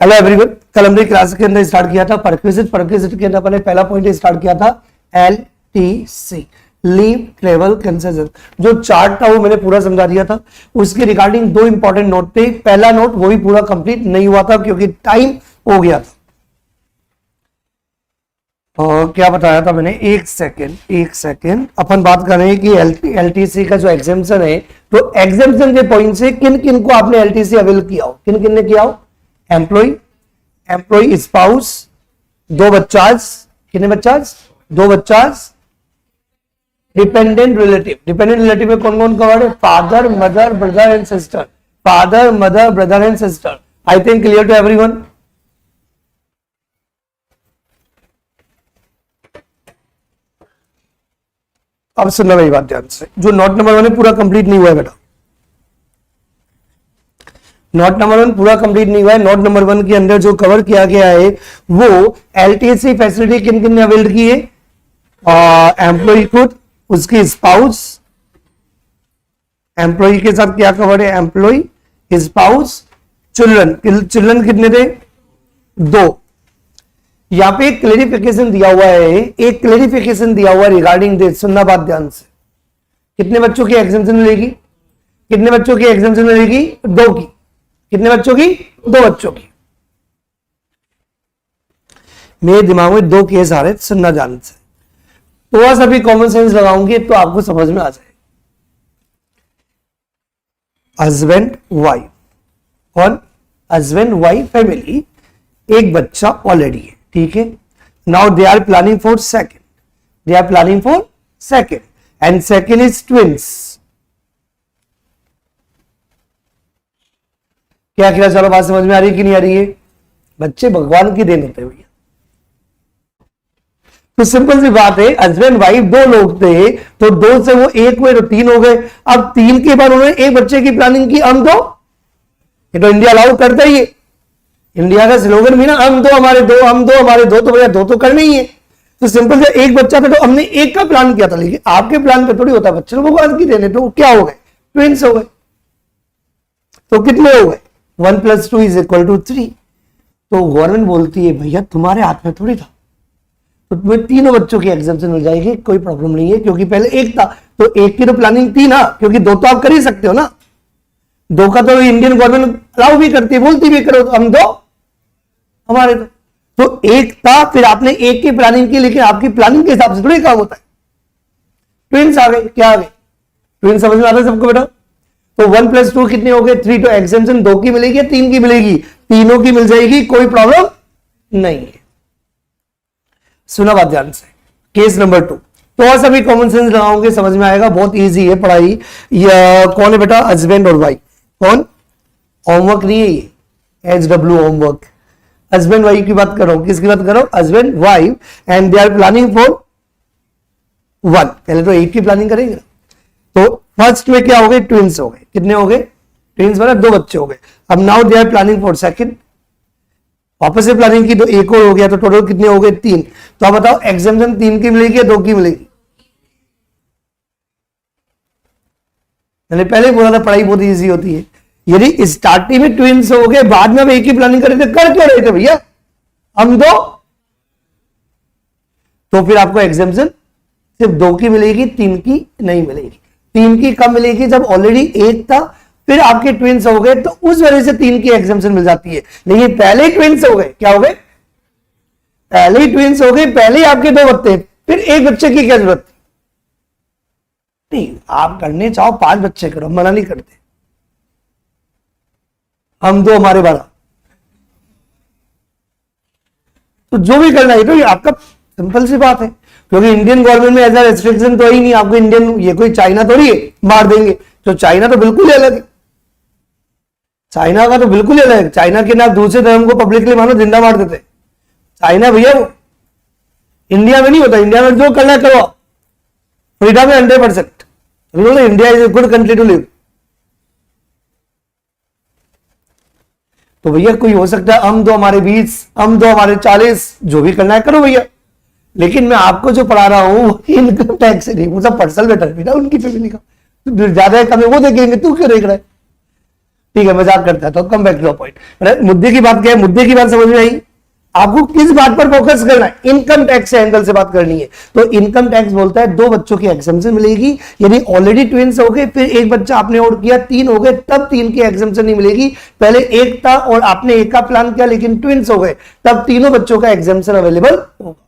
Hello everyone, कल हमने class के अंदर स्टार्ट किया था परक्विजिट के अंदर अपने पहला पॉइंट स्टार्ट किया था LTC, लीव ट्रेवल कंसेशन। जो चार्ट था वो मैंने पूरा समझा दिया था। उसके रिगार्डिंग दो इंपॉर्टेंट नोट थे। पहला नोट वो भी पूरा कंप्लीट नहीं हुआ था क्योंकि टाइम हो गया था। और क्या बताया था मैंने, एक सेकेंड अपन बात कर रहे हैं कि LTC का जो एग्जाम्पशन है, तो एग्जाम्पशन के पॉइंट से किन किन को आपने LTC अवेल किया हो, किन किन ने किया हो। एम्प्लॉय, स्पाउस, दो बच्चाज, कितने बच्चाज, दो बच्चाज, डिपेंडेंट रिलेटिव में कौन कौन कवर्ड है, father mother brother and sister, father mother brother and sister. I think clear to everyone. अब सुनना मेरी बात ध्यान से, जो नोट नंबर 1 है पूरा कंप्लीट नहीं हुआ है बेटा। नोट नंबर 1 पूरा कंप्लीट नहीं हुआ है। नोट नंबर 1 के अंदर जो कवर किया गया है वो LTC फैसिलिटी किन किन ने अवेल की है। एम्प्लॉय खुद, उसकी स्पाउस, एम्प्लॉय के साथ क्या कवर है, एम्प्लॉय, स्पाउस, चिल्ड्रन कितने थे, 2। यहां पे एक क्लेरिफिकेशन दिया हुआ है, रिगार्डिंग दिस। सुनना बात ध्यान से, कितने बच्चों की एग्जाम्पशन मिलेगी, कितने बच्चों की एग्जाम्पशन मिलेगी, 2 की। कितने बच्चों की, 2 बच्चों की। मेरे दिमाग में 2 केस आ रहे, सुनना ध्यान से, थोड़ा सा भी कॉमन सेंस लगाऊंगी तो आपको समझ में आ जाए। हस्बैंड वाइफ, कौन, हस्बैंड वाइफ फैमिली, एक बच्चा ऑलरेडी है, ठीक है। Now they are planning for second, and second is twins. क्या किया, चलो बात समझ में आ रही है कि नहीं आ रही है। बच्चे भगवान की देन होते हैं भैया। तो सिंपल सी बात है, हस्बैंड वाइफ 2 लोग थे, तो 2 से वो 1 हुए तो 3 हो गए। अब 3 के बाद उन्होंने एक बच्चे की प्लानिंग की, हम 2। ये तो इंडिया अलाउ करता ही है। इंडिया का स्लोगन भी ना, हम 2 हमारे 2, हम 2 हमारे 2, तो भैया 2 तो करने ही है। तो सिंपल से एक बच्चा था तो हमने 1 का प्लान किया था, लेकिन आपके प्लान पे थोड़ी होता, बच्चे भगवान की देने। तो क्या हो गए, ट्विंस हो गए। तो कितने हो गए, 1 + 2 = 3। तो गवर्नमेंट बोलती है भैया तुम्हारे हाथ में थोड़ी था, तो तुम्हें 3 बच्चों की एग्जाम्पशन मिल जाएगी, कोई प्रॉब्लम नहीं है, क्योंकि पहले 1 था। तो 1 की तो प्लानिंग थी ना, क्योंकि 2 तो आप कर ही सकते हो ना। 2 का तो इंडियन गवर्नमेंट अलाउ भी करती है, बोलती भी करो, हम 2 हमारे। तो 1 था, फिर आपने 1 की प्लानिंग की, लेकिन आपकी प्लानिंग के हिसाब से थोड़ी काम होता है। ट्विंस आ गए, क्या आ गए, ट्विंस समझ में आता है सबको बेटा। तो 1 + 2 कितने हो गए, 3। तो एग्जाम्पशन 2 की मिलेगी या 3 की मिलेगी, तीनों की मिल जाएगी, कोई प्रॉब्लम नहीं है। सुना बात ध्यान से। केस नंबर 2, तो सभी कॉमन सेंस लगाओगे, समझ में आएगा, बहुत इजी है पढ़ाई। या कौन है बेटा, हस्बैंड और वाइफ। कौन, होमवर्क नहीं है ये, HW होमवर्क। हस्बैंड वाइफ की बात करो, किसकी बात करो, husband wife, and they are planning for 1। पहले तो 1 की प्लानिंग करेंगे। तो फर्स्ट में क्या हो गए, ट्विंस हो गए। कितने हो गए, ट्विंस मतलब 2 बच्चे हो गए। अब now they are planning for second, वापस से प्लानिंग की तो 1 और हो गया, तो टोटल कितने हो गए, 3। तो आप बताओ एग्जाम्पशन 3 की मिलेगी या 2 की मिलेगी। मैंने पहले बोला था पढ़ाई बहुत इजी होती है। यदि स्टार्टिंग में ट्विंस हो गए, बाद में हम 1 की प्लानिंग कर रहे थे, कर क्यों रहे थे भैया, हम 2। तो फिर आपको एग्जाम्पशन सिर्फ 2 की मिलेगी, 3 की नहीं मिलेगी। 3 की कब मिलेगी, जब ऑलरेडी 1 था, फिर आपके ट्विंस हो गए, तो उस वजह से 3 की एग्जाम्पशन मिल जाती है। लेकिन पहले ही ट्विंस हो गए, क्या हो गए, पहले ही ट्विंस हो गए, पहले ही आपके 2 बच्चे, फिर 1 बच्चे की क्या जरूरत थी। नहीं, आप करने चाहो 5 बच्चे करो, मना नहीं करते, हम 2 हमारे 12। तो जो भी करना है, तो आपका सिंपल सी बात है, क्योंकि इंडियन गवर्नमेंट में ऐसा रेस्ट्रिक्शन तो ही नहीं आपको। इंडियन ये कोई चाइना थोड़ी है मार देंगे, तो चाइना तो बिल्कुल ही अलग है। चाइना का तो बिल्कुल ही अलग है। चाइना के ना दूसरे धर्म को पब्लिकली मानो जिंदा मार देते। चाइना भैया वो इंडिया में नहीं होता। इंडिया में जो करना करो, फ्रीडम है 100%। India is a good country to live. तो भैया कोई हो सकता है हम 2 हमारे 20, हम 2 हमारे 40, जो भी करना है करो भैया। लेकिन मैं आपको जो पढ़ा रहा हूं इनकम टैक्स से नहीं, वो सब पर्सनल मैटर है उनकी फैमिली का। ज्यादा कम है वो देखेंगे, तू क्यों देख रहा है। ठीक है, मजाक करता है तो कम बैक टू पॉइंट। मुद्दे की बात क्या है, मुद्दे की बात समझ में आई? आपको किस बात पर फोकस करना है? इनकम टैक्स एंगल से बात करनी है। तो इनकम टैक्स बोलता है 2 बच्चों की एग्जम्पशन मिलेगी, यदि ऑलरेडी ट्विंस हो गए, फिर एक बच्चा आपने और किया 3 हो गए, तब 3 की एग्जम्पशन नहीं मिलेगी। पहले एक था और आपने एक का प्लान किया लेकिन ट्विंस हो गए, तब तीनों बच्चों का एग्जम्पशन अवेलेबल होगा।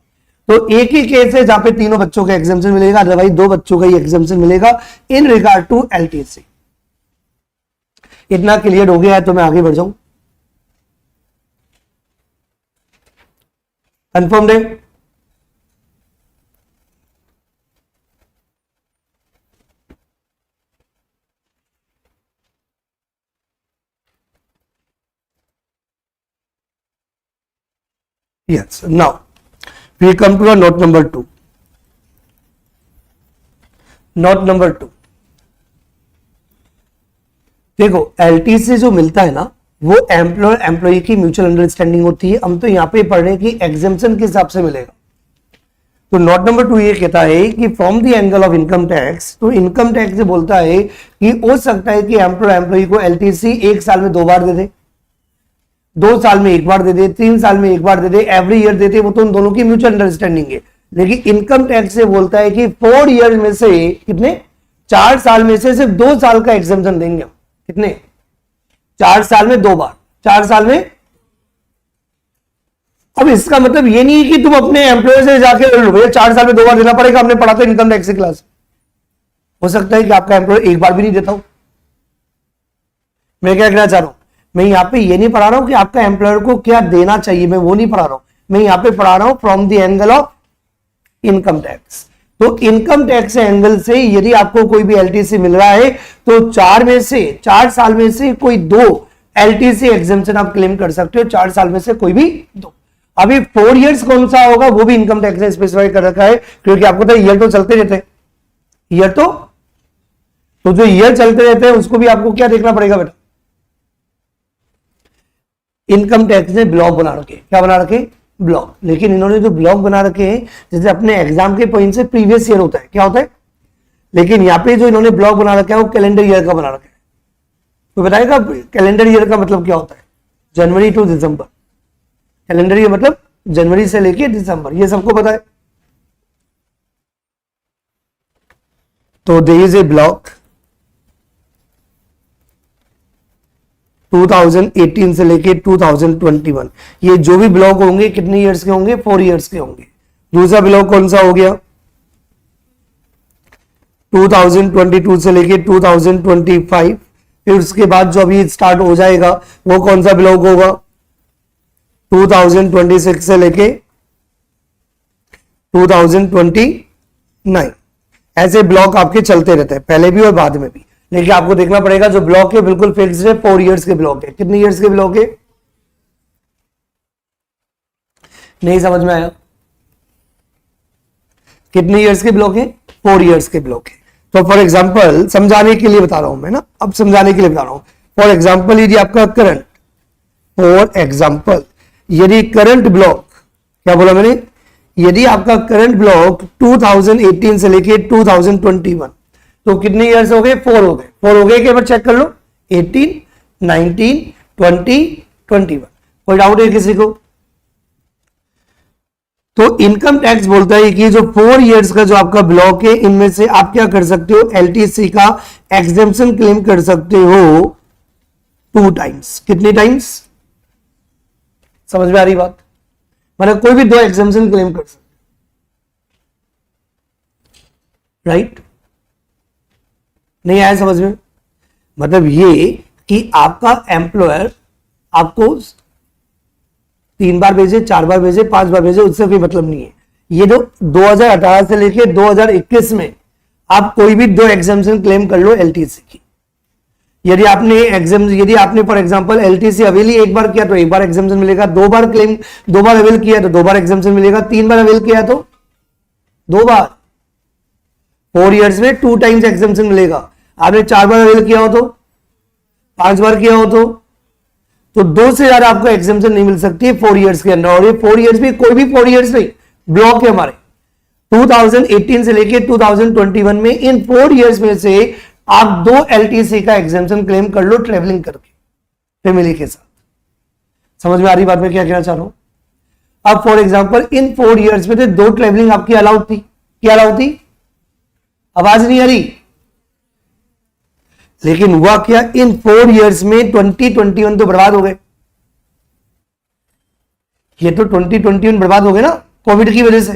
तो एक ही केस है जहां पे तीनों बच्चों का एग्जम्पशन मिलेगा, अदरवाइज 2 बच्चों का ही एग्जम्पशन मिलेगा इन रिगार्ड टू एलटीसी। इतना क्लियर हो गया है तो मैं आगे बढ़ जाऊं। कंफर्म है? Yes. Now we come to a note number 2. Note number 2. देखो एलटीसी जो मिलता है ना, वो एम्प्लॉयर एम्प्लॉई की म्यूचुअल अंडरस्टैंडिंग होती है। हम तो यहां पे पढ़ रहे हैं कि एग्जेम्पशन के हिसाब से मिलेगा। तो नोट नंबर 2 ये कहता है कि from the angle of income tax, तो इनकम टैक्स से बोलता है कि हो सकता है कि एम्प्लॉयर एम्प्लॉई को एलटीसी 1 साल में 2 बार दे दे, 2 साल में 1 बार दे दे, 3 साल में 1 बार दे दे, एवरी ईयर देते, वो तो उन दोनों की म्यूचुअल अंडरस्टैंडिंग है। लेकिन इनकम टैक्स से बोलता है कि 4 ईयर में से कितने, 4 साल में से सिर्फ 2 साल का एग्जेम्पशन देंगे हम। कितने? 4 साल में 2 बार, 4 साल में। अब इसका मतलब ये नहीं है कि तुम अपने एम्प्लॉयर से जाके लो भैया 4 साल में 2 बार देना पड़ेगा, हमने पढ़ा था इनकम टैक्स की क्लास। हो सकता है कि आपका एम्प्लॉयर 1 बार भी नहीं देता हो। मैं क्या कहना चाह रहा हूं, मैं यहां पे ये नहीं पढ़ा रहा हूं कि आपका एम्प्लॉयर को क्या देना चाहिए, मैं वो नहीं पढ़ा रहा हूं। मैं यहां पे पढ़ा रहा हूं from the angle of income tax. तो इनकम टैक्स एंगल से यदि आपको कोई भी एलटीसी मिल रहा है तो 4 साल में से कोई 2 एलटीसी एग्जेम्पशन आप क्लेम कर सकते हो, 4 साल में से कोई भी 2। अभी 4 इयर्स कौन सा होगा वो भी इनकम टैक्स ने स्पेसिफाई कर रखा है, क्योंकि आपको तो ईयर तो चलते रहते हैं, ईयर तो जो ईयर चलते रहते हैं उसको भी आपको क्या देखना पड़ेगा बेटा। इनकम टैक्स ने ब्लॉक बना रखे, क्या बना रखे? ब्लॉक। लेकिन इन्होंने जो ब्लॉक बना रखे हैं, जैसे अपने एग्जाम के पॉइंट से प्रीवियस ईयर होता है, क्या होता है, लेकिन यहां पे जो इन्होंने ब्लॉक बना रखा है वो कैलेंडर ईयर का बना रखा है। तो बताएगा कैलेंडर ईयर का मतलब क्या होता है? जनवरी टू दिसंबर। कैलेंडर ईयर मतलब जनवरी से लेके दिसंबर, ये सबको पता है। तो देयर इज ए ब्लॉक 2018 से लेके 2021, ये जो भी ब्लॉक होंगे कितने इयर्स के होंगे? 4 इयर्स के होंगे। दूसरा ब्लॉक कौन सा हो गया? 2022 से लेके 2025, फिर उसके बाद जो अभी स्टार्ट हो जाएगा वो कौन सा ब्लॉक होगा? 2026 से लेके 2029। ऐसे ब्लॉक आपके चलते रहते हैं, पहले भी और बाद में भी। लेकिन आपको देखना पड़ेगा जो ब्लॉक है बिल्कुल फिक्स्ड है, 4 इयर्स के ब्लॉक है। कितने इयर्स के ब्लॉक है? नहीं समझ में आया? कितने इयर्स के ब्लॉक है? 4 इयर्स के ब्लॉक है। तो फॉर एग्जांपल समझाने के लिए बता रहा हूं मैं ना, अब समझाने के लिए बता रहा हूं। फॉर एग्जांपल यदि आपका करंट, फॉर एग्जांपल यदि करंट ब्लॉक, क्या बोला मैंने, यदि आपका करंट ब्लॉक 2018 से लेके 2021, तो कितने इयर्स हो गए? 4 हो गए। 4 हो गए कि बार चेक कर लो, 18, 19, 20, 21। कोई डाउट है किसी को? तो इनकम टैक्स बोलता है कि जो 4 इयर्स का जो आपका ब्लॉक है, इनमें से आप क्या कर सकते हो? एलटीसी का एग्जेम्पशन क्लेम कर सकते हो 2 टाइम्स। कितने टाइम्स? समझ में आ रही बात? मतलब कोई भी 2 एग्जेम्पशन क्लेम कर सकते, राइट? नहीं आया समझ में? मतलब ये कि आपका एम्प्लॉयर आपको 3 बार भेजे, 4 बार भेजे, 5 बार भेजे, उससे कोई मतलब नहीं है। ये जो 2018 से लेके 2021 में आप कोई भी 2 एग्जेम्पशन क्लेम कर लो एलटीसी की। यदि आपने फॉर एग्जांपल एलटीसी अवेल ही 1 बार किया तो 1 बार एग्जेम्पशन मिलेगा, 2 बार अवेल किया तो 2 बार एग्जेम्पशन मिलेगा, 3 बार अवेल किया तो 2 बार। 4 इयर्स में 2 टाइम्स एग्जेम्पशन मिलेगा। आपने 4 बार अवेल किया हो तो, 5 बार किया हो तो 2 से ज्यादा आपको एग्जेम्पशन नहीं मिल सकती है 4 इयर्स के अंदर। और ये 4 इयर्स भी कोई भी 4 इयर्स नहीं, ब्लॉक है हमारे 2018 से लेके 2021 में। इन 4 इयर्स में से आप 2 एलटीसी का एग्जेम्पशन क्लेम कर लो ट्रेवलिंग करके। फैमिली के साथ। समझ में आ रही बात में क्या कहना चाह रहा हूं? अब फॉर एग्जाम्पल इन 4 इयर्स में 2 ट्रेवलिंग आपकी अलाउड थी। क्या अलाउड थी? आवाज नहीं आ रही। लेकिन हुआ क्या, इन 4 इयर्स में 2021 तो बर्बाद हो गए। ये तो 2021 बर्बाद हो गए ना कोविड की वजह से।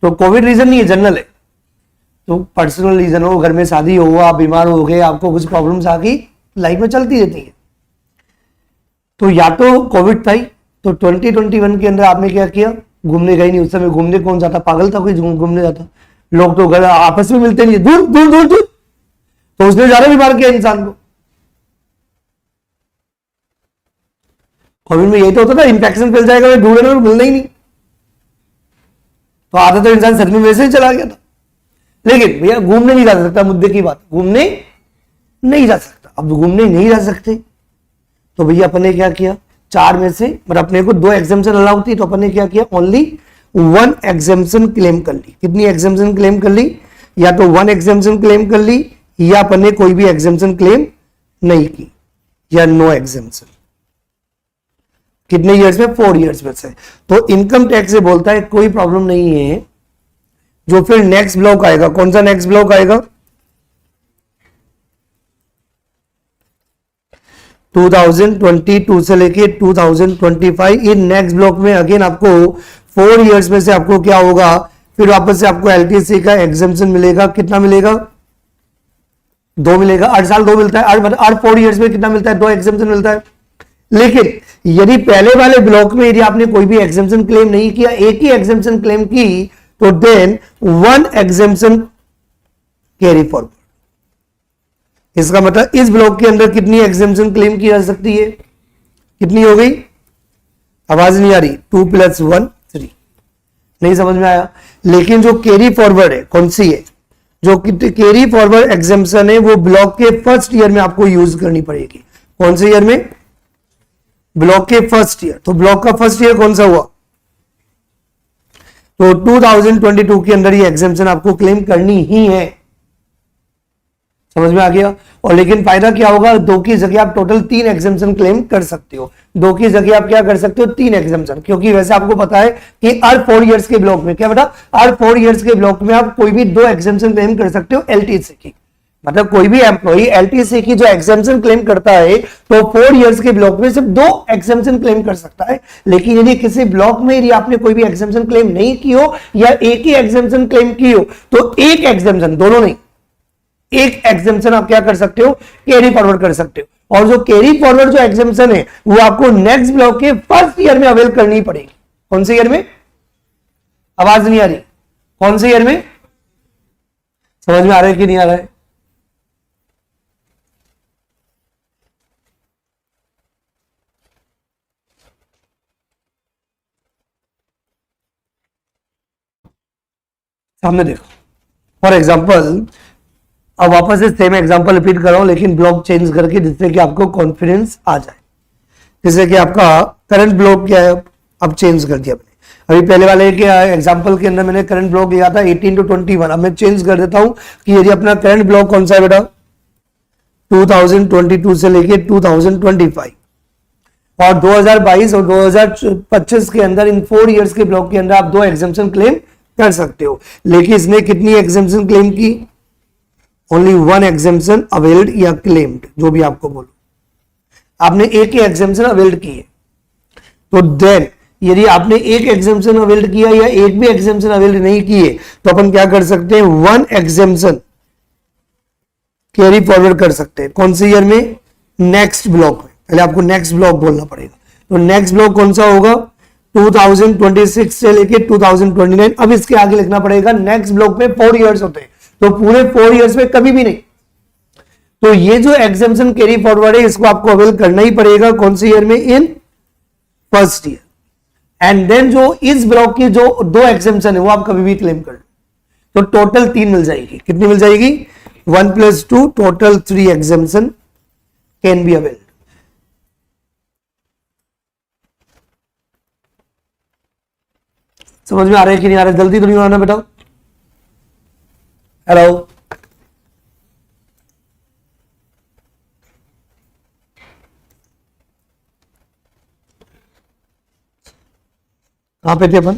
तो कोविड रीजन नहीं है, जनरल है। तो पर्सनल रीजन हो, घर में शादी हो, आप बीमार हो गए, आपको कुछ प्रॉब्लम्स आ गई, लाइफ में चलती रहती है। तो या तो कोविड था ही, तो 2021 के अंदर आपने क्या किया, घूमने गए नहीं। उस समय घूमने कौन जाता, पागल था कोई घूमने जाता? लोग तो घर आपस में मिलते नहीं, दूर दूर दूर दूर। तो उसने ज्यादा बीमार किया इंसान को। कोविड में यही तो होता था, इंफेक्शन फैल जाएगा, ढूंढना और मिलना ही नहीं। तो आधा तो इंसान सच में वैसे ही चला गया था। लेकिन भैया घूमने नहीं जा सकता, मुद्दे की बात, घूमने नहीं जा सकता। अब घूमने नहीं जा सकते तो भैया अपन ने क्या किया, 4 में से मतलब अपने को 2 एग्जाम्पशन अलाउड थी, तो अपन ने क्या किया, ओनली 1 एग्जाम्पशन क्लेम कर ली। कितनी एग्जाम्पशन क्लेम कर ली? या तो 1 एग्जाम्पशन क्लेम कर ली, या अपन ने कोई भी एग्जाम्पशन क्लेम नहीं की, या नो एग्जाम्पशन। कितने ईयर्स में? 4 ईयर्स में से। तो इनकम टैक्स से बोलता है कोई प्रॉब्लम नहीं है। जो फिर नेक्स्ट ब्लॉक आएगा, कौन सा नेक्स्ट ब्लॉक आएगा? 2022 से लेके 2025। इन नेक्स्ट ब्लॉक में अगेन आपको 4 इयर्स में से आपको क्या होगा, फिर वापस से आपको एलटीसी का एग्जाम्पशन मिलेगा। कितना मिलेगा? 2 मिलेगा। 8 साल 2 मिलता है, 8 4 इयर्स में कितना मिलता है? 2 एग्जाम्पशन मिलता है। लेकिन यदि पहले वाले ब्लॉक में यदि आपने कोई भी एग्जाम्पशन क्लेम नहीं किया, एक ही एग्जाम्पशन क्लेम की, तो देन 1 एग्जाम्पशन कैरी फॉरवर्ड। इसका मतलब इस ब्लॉक के अंदर कितनी एग्जाम्पशन क्लेम की जा सकती है? कितनी हो गई? आवाज नहीं आ रही। 2 + 1 3। नहीं समझ में आया? लेकिन जो कैरी फॉरवर्ड है कौन सी है? जो कैरी फॉरवर्ड एग्जाम्पशन है वो ब्लॉक के फर्स्ट ईयर में आपको यूज करनी पड़ेगी। कौन से ईयर में? ब्लॉक के फर्स्ट ईयर। तो ब्लॉक का फर्स्ट ईयर कौन सा हुआ? तो 2022 के अंदर ये एग्जाम्पशन आपको क्लेम करनी ही है। समझ में आ गया? और लेकिन फायदा क्या होगा, 2 की जगह आप टोटल 3 एग्जाम्पशन क्लेम कर सकते हो। 2 की जगह आप क्या कर सकते हो? 3 एग्जाम्पशन। क्योंकि वैसे आपको पता है कि हर 4 इयर्स के ब्लॉक में, क्या बेटा, हर 4 इयर्स के ब्लॉक में आप कोई भी 2 एग्जाम्पशन क्लेम कर सकते हो एलटीसी की। मतलब कोई भी एम्प्लॉई एलटीसी की जो एग्जाम्पशन क्लेम करता है तो 4 इयर्स के ब्लॉक में सिर्फ 2 एग्जाम्पशन क्लेम कर सकता है। लेकिन यदि किसी ब्लॉक में यदि आपने कोई भी एग्जाम्पशन क्लेम नहीं की हो या एक ही एग्जाम्पशन क्लेम की हो, तो एक एग्जाम्पशन, दोनों नहीं, एक एग्जाम्पशन आप क्या कर सकते हो? कैरी फॉरवर्ड कर सकते हो। और जो कैरी फॉरवर्ड जो एग्जाम्पशन है वो आपको नेक्स्ट ब्लॉक के फर्स्ट ईयर में अवेल करनी पड़ेगी। कौन से ईयर में? आवाज नहीं आ रही। कौन से ईयर में? समझ में आ रहा है कि नहीं आ रहा है? सामने देखो। फॉर एग्जाम्पल, अब वापस से सेम एग्जांपल रिपीट कर रहा हूं लेकिन ब्लॉक चेंज करके, जिससे कि आपको कॉन्फिडेंस आ जाए। जैसे कि आपका करंट ब्लॉक क्या है, अब चेंज कर दिया मैंने। अभी पहले वाले के एग्जांपल के अंदर मैंने करंट ब्लॉक लिया था 18 to 21। अब मैं चेंज कर देता हूं कि यदि अपना करंट ब्लॉक कौन सा है बेटा, 2022 से लेके 2025 और 2022 और 2025 के अंदर, इन 4 इयर्स के ब्लॉक के अंदर आप 2 एग्जाम्पशन क्लेम कर सकते हो। लेकिन इसने कितनी एग्जाम्पशन क्लेम की? ओनली 1 एग्जाम्पशन अवेल्ड या क्लेम्ड, जो भी आपको बोलो। आपने एक ही एग्जाम्पशन अवेल्ड की है। तो देन यदि आपने एक एग्जाम्पशन अवेल्ड किया या एक भी एग्जाम्पशन अवेल्ड नहीं किए, तो अपन क्या कर सकते हैं? 1 एग्जाम्पशन कैरी फॉरवर्ड कर सकते हैं। कौन से ईयर में? नेक्स्ट ब्लॉक में। पहले आपको नेक्स्ट ब्लॉक बोलना पड़ेगा। तो नेक्स्ट ब्लॉक कौन सा होगा? 2026 से लेके 2029। अब इसके आगे लिखना पड़ेगा, नेक्स्ट ब्लॉक में 4 इयर्स होते हैं, तो पूरे 4 इयर्स में कभी भी नहीं। तो ये जो एग्जाम्पशन कैरी फॉरवर्ड है इसको आपको अवेल करना ही पड़ेगा। कौन से ईयर में? In first year. And then जो इस ब्लॉक की जो 2 एग्जाम्पशन है वो आप कभी भी क्लेम कर लो, तो टोटल 3 मिल जाएगी। कितनी मिल जाएगी? 1 + 2, total 3 exemption can be availed. समझ में आ रहा है कि नहीं आ रहा है? जल्दी तो नहीं आना बेटा। हेलो, कहां पे थे अपन?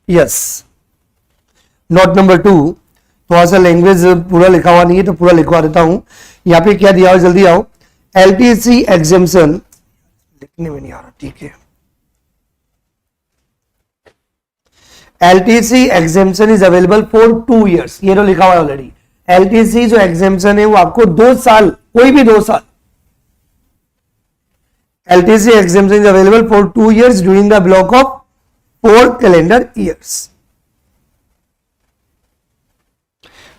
यस, नोट नंबर 2, थोड़ा सा लैंग्वेज पूरा लिखा हुआ नहीं है तो पूरा लिखवा देता हूं। यहां पे क्या दिया हो, जल्दी आओ। एलटीसी एग्जेम्पशन, लिखने में नहीं आ रहा, ठीक है। LTC exemption is available for 2 years, ये तो लिखा हुआ है ऑलरेडी। एलटीसी जो एग्जेम्पशन है वो आपको 2 साल, कोई भी 2 साल। LTC exemption is available for 2 years during the block of 4 calendar years।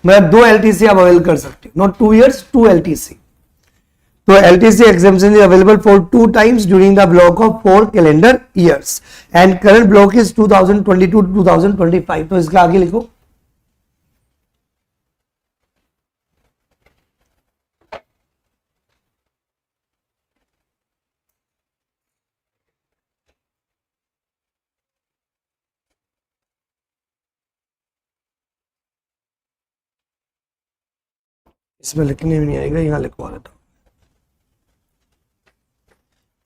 मतलब 2 एलटीसी आप अवेल कर सकते हो, नॉट 2 years, 2 एलटीसी। तो LTC exemption is available for 2 times during the block of 4 calendar years and current block is 2022 to 2025। तो इसका आगे लिखो। इसमें लिखने में नहीं आएगा, यहां लिखवा देता हूं।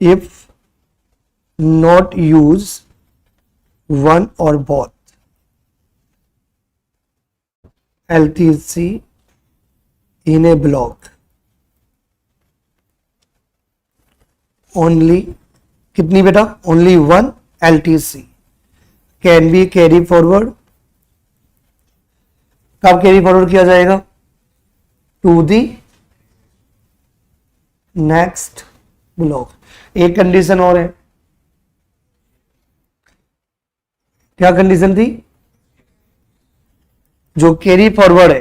If not use one or both LTC in a block, only कितनी बेटा? Only 1 LTC can be carry forward. कब कैरी फॉरवर्ड किया जाएगा? To the next block. एक कंडीशन और है, क्या कंडीशन थी? जो कैरी फॉरवर्ड है,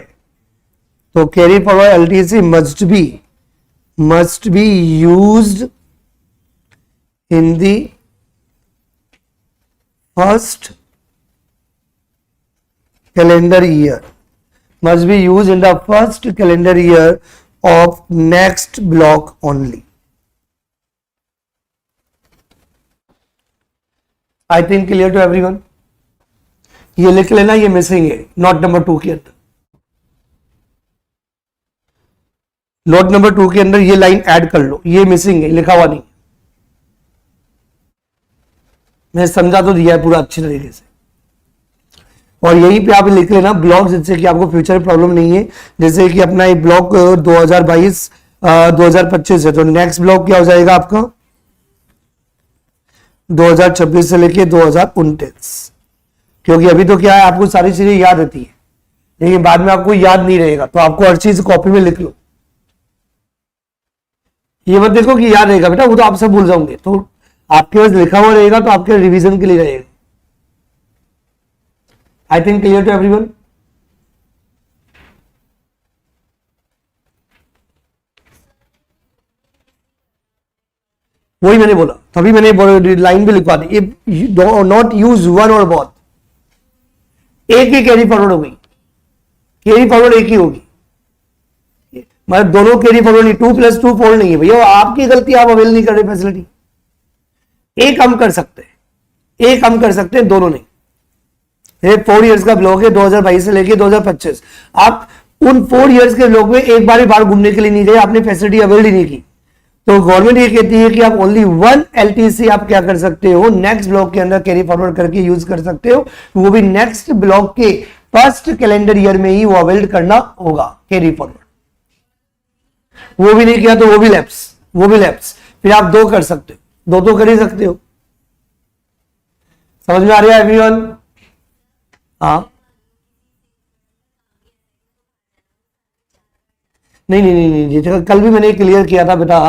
तो carry forward LTC must be used in the first calendar year, must be used in the first calendar year of next block only. I think clear to everyone? ये लिख लेना, ये missing है note number 2 के अंदर। Note number 2 के अंदर ये लाइन ऐड कर लो, ये मिसिंग है, लिखा हुआ नहीं। मैं समझा तो दिया है पूरा अच्छी तरीके से, और यहीं पे आप लिख लेना ब्लॉक, जिससे कि आपको फ्यूचर में प्रॉब्लम नहीं है। जैसे कि अपना ये ब्लॉक 2022 2025 है, तो नेक्स्ट ब्लॉक क्या हो जाएगा आपका? 2026 से लेके 2029। क्योंकि अभी तो क्या है, आपको सारी चीजें याद रहती है, लेकिन बाद में आपको याद नहीं रहेगा, तो आपको हर चीज कॉपी में लिख लो। ये मत देखो कि याद रहेगा बेटा, वो तो आप सब भूल जाओगे, तो आपके पास लिखा हुआ रहेगा तो आपके रिवीजन के लिए रहेगा। I think clear to everyone? वही मैंने बोला, तभी मैंने लाइन भी लिखवा दी। If not use one or both, एक ही कैरी फॉरवर्ड होगी, कैरी फॉरवर्ड एक ही होगी, मतलब दोनों कैरी फॉरवर्ड नहीं, 2 + 2 4 नहीं है भैया, आपकी गलती, आप अवेल नहीं कर रहे फैसिलिटी। एक हम कर सकते हैं, एक हम कर सकते हैं, दोनों नहीं। 4 years का ब्लॉक है 2022 से लेके 2025। आप उन 4 years के ब्लॉक में एक बार ही बाहर घूमने के लिए नहीं गए, आपने फैसिलिटी अवेल ही नहीं की, तो गवर्नमेंट ये कहती है कि आप ओनली 1 एलटीसी आप क्या कर सकते हो, नेक्स्ट ब्लॉक के अंदर कैरी फॉरवर्ड करके यूज कर सकते हो, वो भी नेक्स्ट ब्लॉक के फर्स्ट कैलेंडर ईयर में ही वो अवेल करना होगा कैरी फॉरवर्ड। वो भी नहीं किया तो वो भी लैप्स। फिर आप 2 कर सकते हो, 2 तो कर ही सकते हो। समझ में आ रहा है एवरीवन? हाँ, नहीं, कल भी मैंने क्लियर किया था बेटा।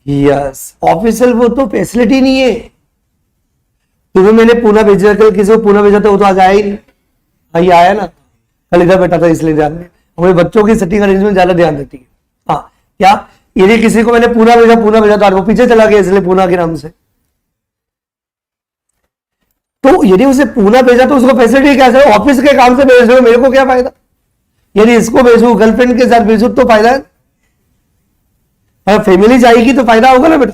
यस, ऑफिशियल वो तो फैसिलिटी नहीं है। तुम्हें मैंने पूना भेजा, कल किसी को पूना भेजा था, वो तो आज आया ही नहीं। हाँ, ये आया ना, कल इधर बैठा था, इसलिए ध्यान में हमारे बच्चों की सिटिंग अरेंजमेंट ज्यादा ध्यान देती है। हाँ, क्या यदि किसी को मैंने पूना भेजा तो वो पीछे चला गया, इसलिए पूना के नाम से। तो यदि उसे पूना भेजा तो उसको फैसिलिटी क्या है? ऑफिस के काम से भेज रहे हो, मेरे को क्या फायदा? यदि इसको भेजू, गर्लफ्रेंड के साथ भेजू तो फायदा है, अगर फैमिली जाएगी तो फायदा होगा ना बेटा।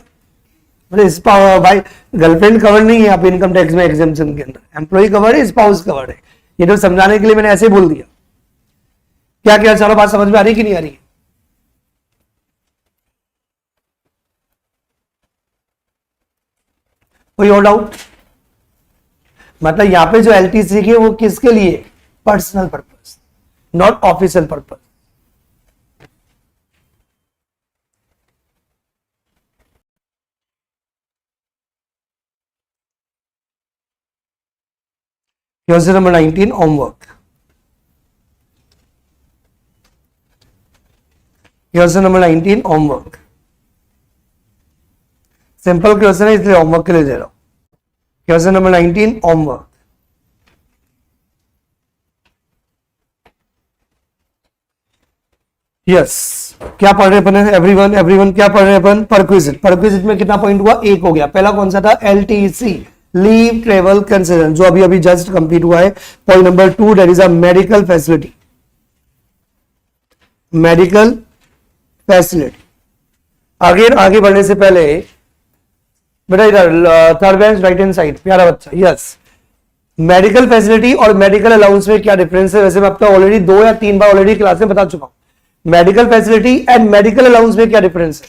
भाई गर्लफ्रेंड कवर नहीं है आप इनकम टैक्स में एग्जेम्पशन के अंदर, एम्प्लॉय कवर है, स्पाउस कवर है। ये तो समझाने के लिए मैंने ऐसे बोल दिया। क्या क्या सारा बात समझ में आ रही कि नहीं आ रही? कोई और डाउट? मतलब यहां पे जो एलटीसी की है वो किसके लिए? Personal purpose, not official purpose. Question number 19 homework. Question number 19 homework. Simple question है इसलिए होमवर्क के लिए दे रहा हूं। Question number 19 homework. यस, क्या पढ़ रहे अपन? एवरीवन एवरीवन क्या पढ़ रहे अपन? परक्विजिट। परक्विजिट में कितना पॉइंट हुआ? एक हो गया। पहला कौन सा था? एलटीसी, लीव ट्रेवल कंसिडरेशन, जो अभी अभी जस्ट कंप्लीट हुआ है। Point number 2 that is a medical facility. Medical facility. आगे आगे बढ़ने से पहले बेटा इधर third bench right hand side, प्यारा बच्चा। यस, मेडिकल फैसिलिटी और मेडिकल अलाउंस में क्या डिफरेंस है? वैसे मैं अब तक ऑलरेडी 2 या 3 बार ऑलरेडी क्लास में बता चुका हूं। Medical facility and medical allowance में क्या डिफरेंस है?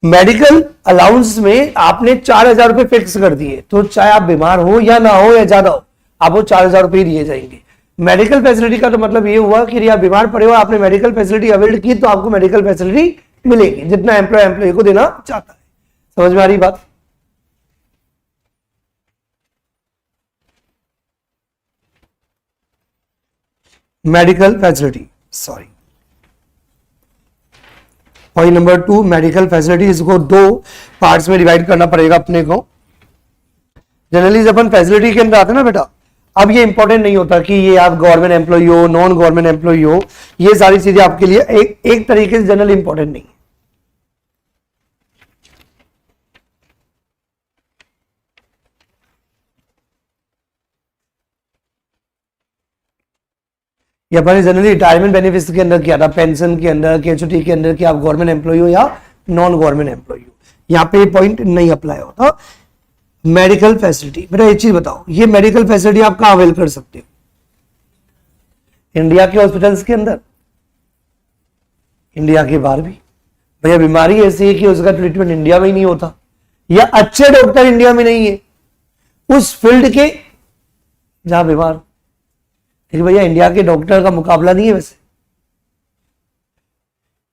मेडिकल अलाउंस में आपने 4,000 रुपए फिक्स कर दिए, तो चाहे आप बीमार हो या ना हो या ज्यादा हो, आपको 4,000 रुपए दिए जाएंगे। मेडिकल फैसिलिटी का तो मतलब ये हुआ कि आप बीमार पड़े हो, आपने मेडिकल फैसिलिटी अवेल की, तो आपको मेडिकल फैसिलिटी मिलेगी जितना एम्प्लॉय को देना चाहता है। समझ में आ रही बात? Medical facility, sorry, point number 2 medical facility. इसको 2 पार्ट्स में डिवाइड करना पड़ेगा अपने को। जनरली जब अपन फैसिलिटी के अंदर आते हैं ना बेटा, अब ये इंपॉर्टेंट नहीं होता कि ये आप गवर्नमेंट एम्प्लॉय हो, नॉन गवर्नमेंट एम्प्लॉय हो, ये सारी चीजें आपके लिए एक तरीके से जनरल इंपॉर्टेंट नहीं है। ये अपन जनरली रिटायरमेंट बेनिफिट्स के अंदर किया था, पेंशन के अंदर, केचुटी के अंदर, कि आप गवर्नमेंट एम्प्लॉय हो या नॉन गवर्नमेंट एम्प्लॉय हो। यहाँ पे पॉइंट नहीं अप्लाई होता। मेडिकल फैसिलिटी, बेटा एक चीज बताओ, ये मेडिकल फैसिलिटी आप कहां अवेल कर सकते हो? इंडिया के हॉस्पिटल्स के अंदर, इंडिया के बाहर भी। भैया बीमारी ऐसी है कि उसका ट्रीटमेंट इंडिया में ही नहीं होता, या अच्छे डॉक्टर इंडिया में नहीं है उस फील्ड के जहां बीमार। लेकिन भैया इंडिया के डॉक्टर का मुकाबला नहीं है वैसे।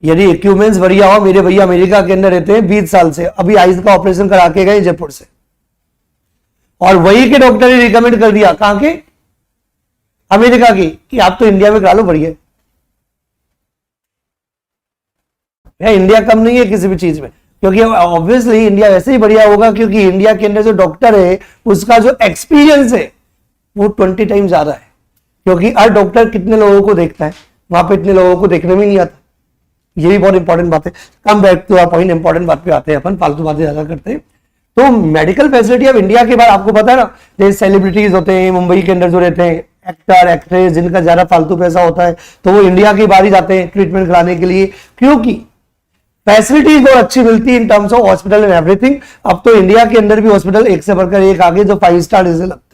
यदि इक्विपमेंट्स बढ़िया हो, मेरे भैया अमेरिका के अंदर रहते हैं 20 साल से, अभी आइज का ऑपरेशन करा के गए जयपुर से, और वही के डॉक्टर ने रिकमेंड कर दिया, कहां के? अमेरिका की, कि आप तो इंडिया में करा लो, बढ़िया है। इंडिया कम नहीं है किसी भी चीज में, क्योंकि ऑब्वियसली इंडिया वैसे ही बढ़िया होगा, क्योंकि इंडिया के अंदर जो डॉक्टर है उसका जो एक्सपीरियंस है वो 20 टाइम ज्यादा है। क्योंकि हर डॉक्टर कितने लोगों को देखता है, वहां पे इतने लोगों को देखने में नहीं आता। ये भी बहुत इंपॉर्टेंट बात है। Come back to our point, important बात पे आते हैं, अपन फालतू बातें ज्यादा करते हैं। तो मेडिकल फैसिलिटी अब इंडिया के बाद आपको पता है ना, जैसे सेलिब्रिटीज होते हैं मुंबई के अंदर जो रहते हैं, एक्टर एक्ट्रेस, जिनका ज्यादा फालतू पैसा होता है, तो वो इंडिया के बाहर ही जाते हैं ट्रीटमेंट कराने के लिए, क्योंकि फैसिलिटीज बहुत अच्छी मिलती है in terms of hospital and everything. अब तो इंडिया के अंदर भी हॉस्पिटल एक से बढ़कर एक आगे, जो 5 स्टार जैसे लगते हैं।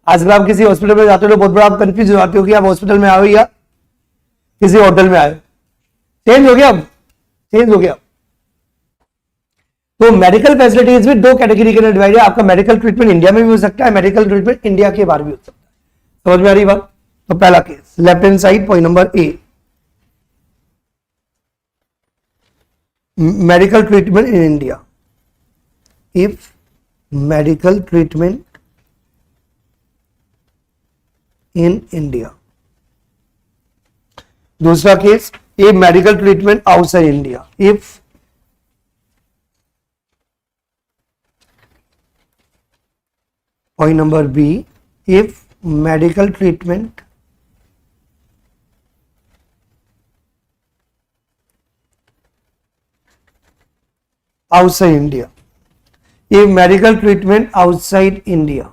आजकल आप किसी हॉस्पिटल में जाते हो तो बहुत बड़ा आप कंफ्यूज हो जाते हो कि आप हॉस्पिटल में आए या किसी होटल में आए। चेंज हो गया, अब चेंज हो गया। तो मेडिकल फैसिलिटीज भी 2 कैटेगरी के अंदर डिवाइड है। आपका मेडिकल ट्रीटमेंट इंडिया में भी हो सकता है, मेडिकल ट्रीटमेंट इंडिया के बाहर भी हो सकता है। समझ में आ रही बात? तो पहला case left hand side, point number A, medical treatment in India. If medical treatment in India. दूसरा case, if medical treatment outside India. If point number B, if medical treatment outside India. If medical treatment outside India.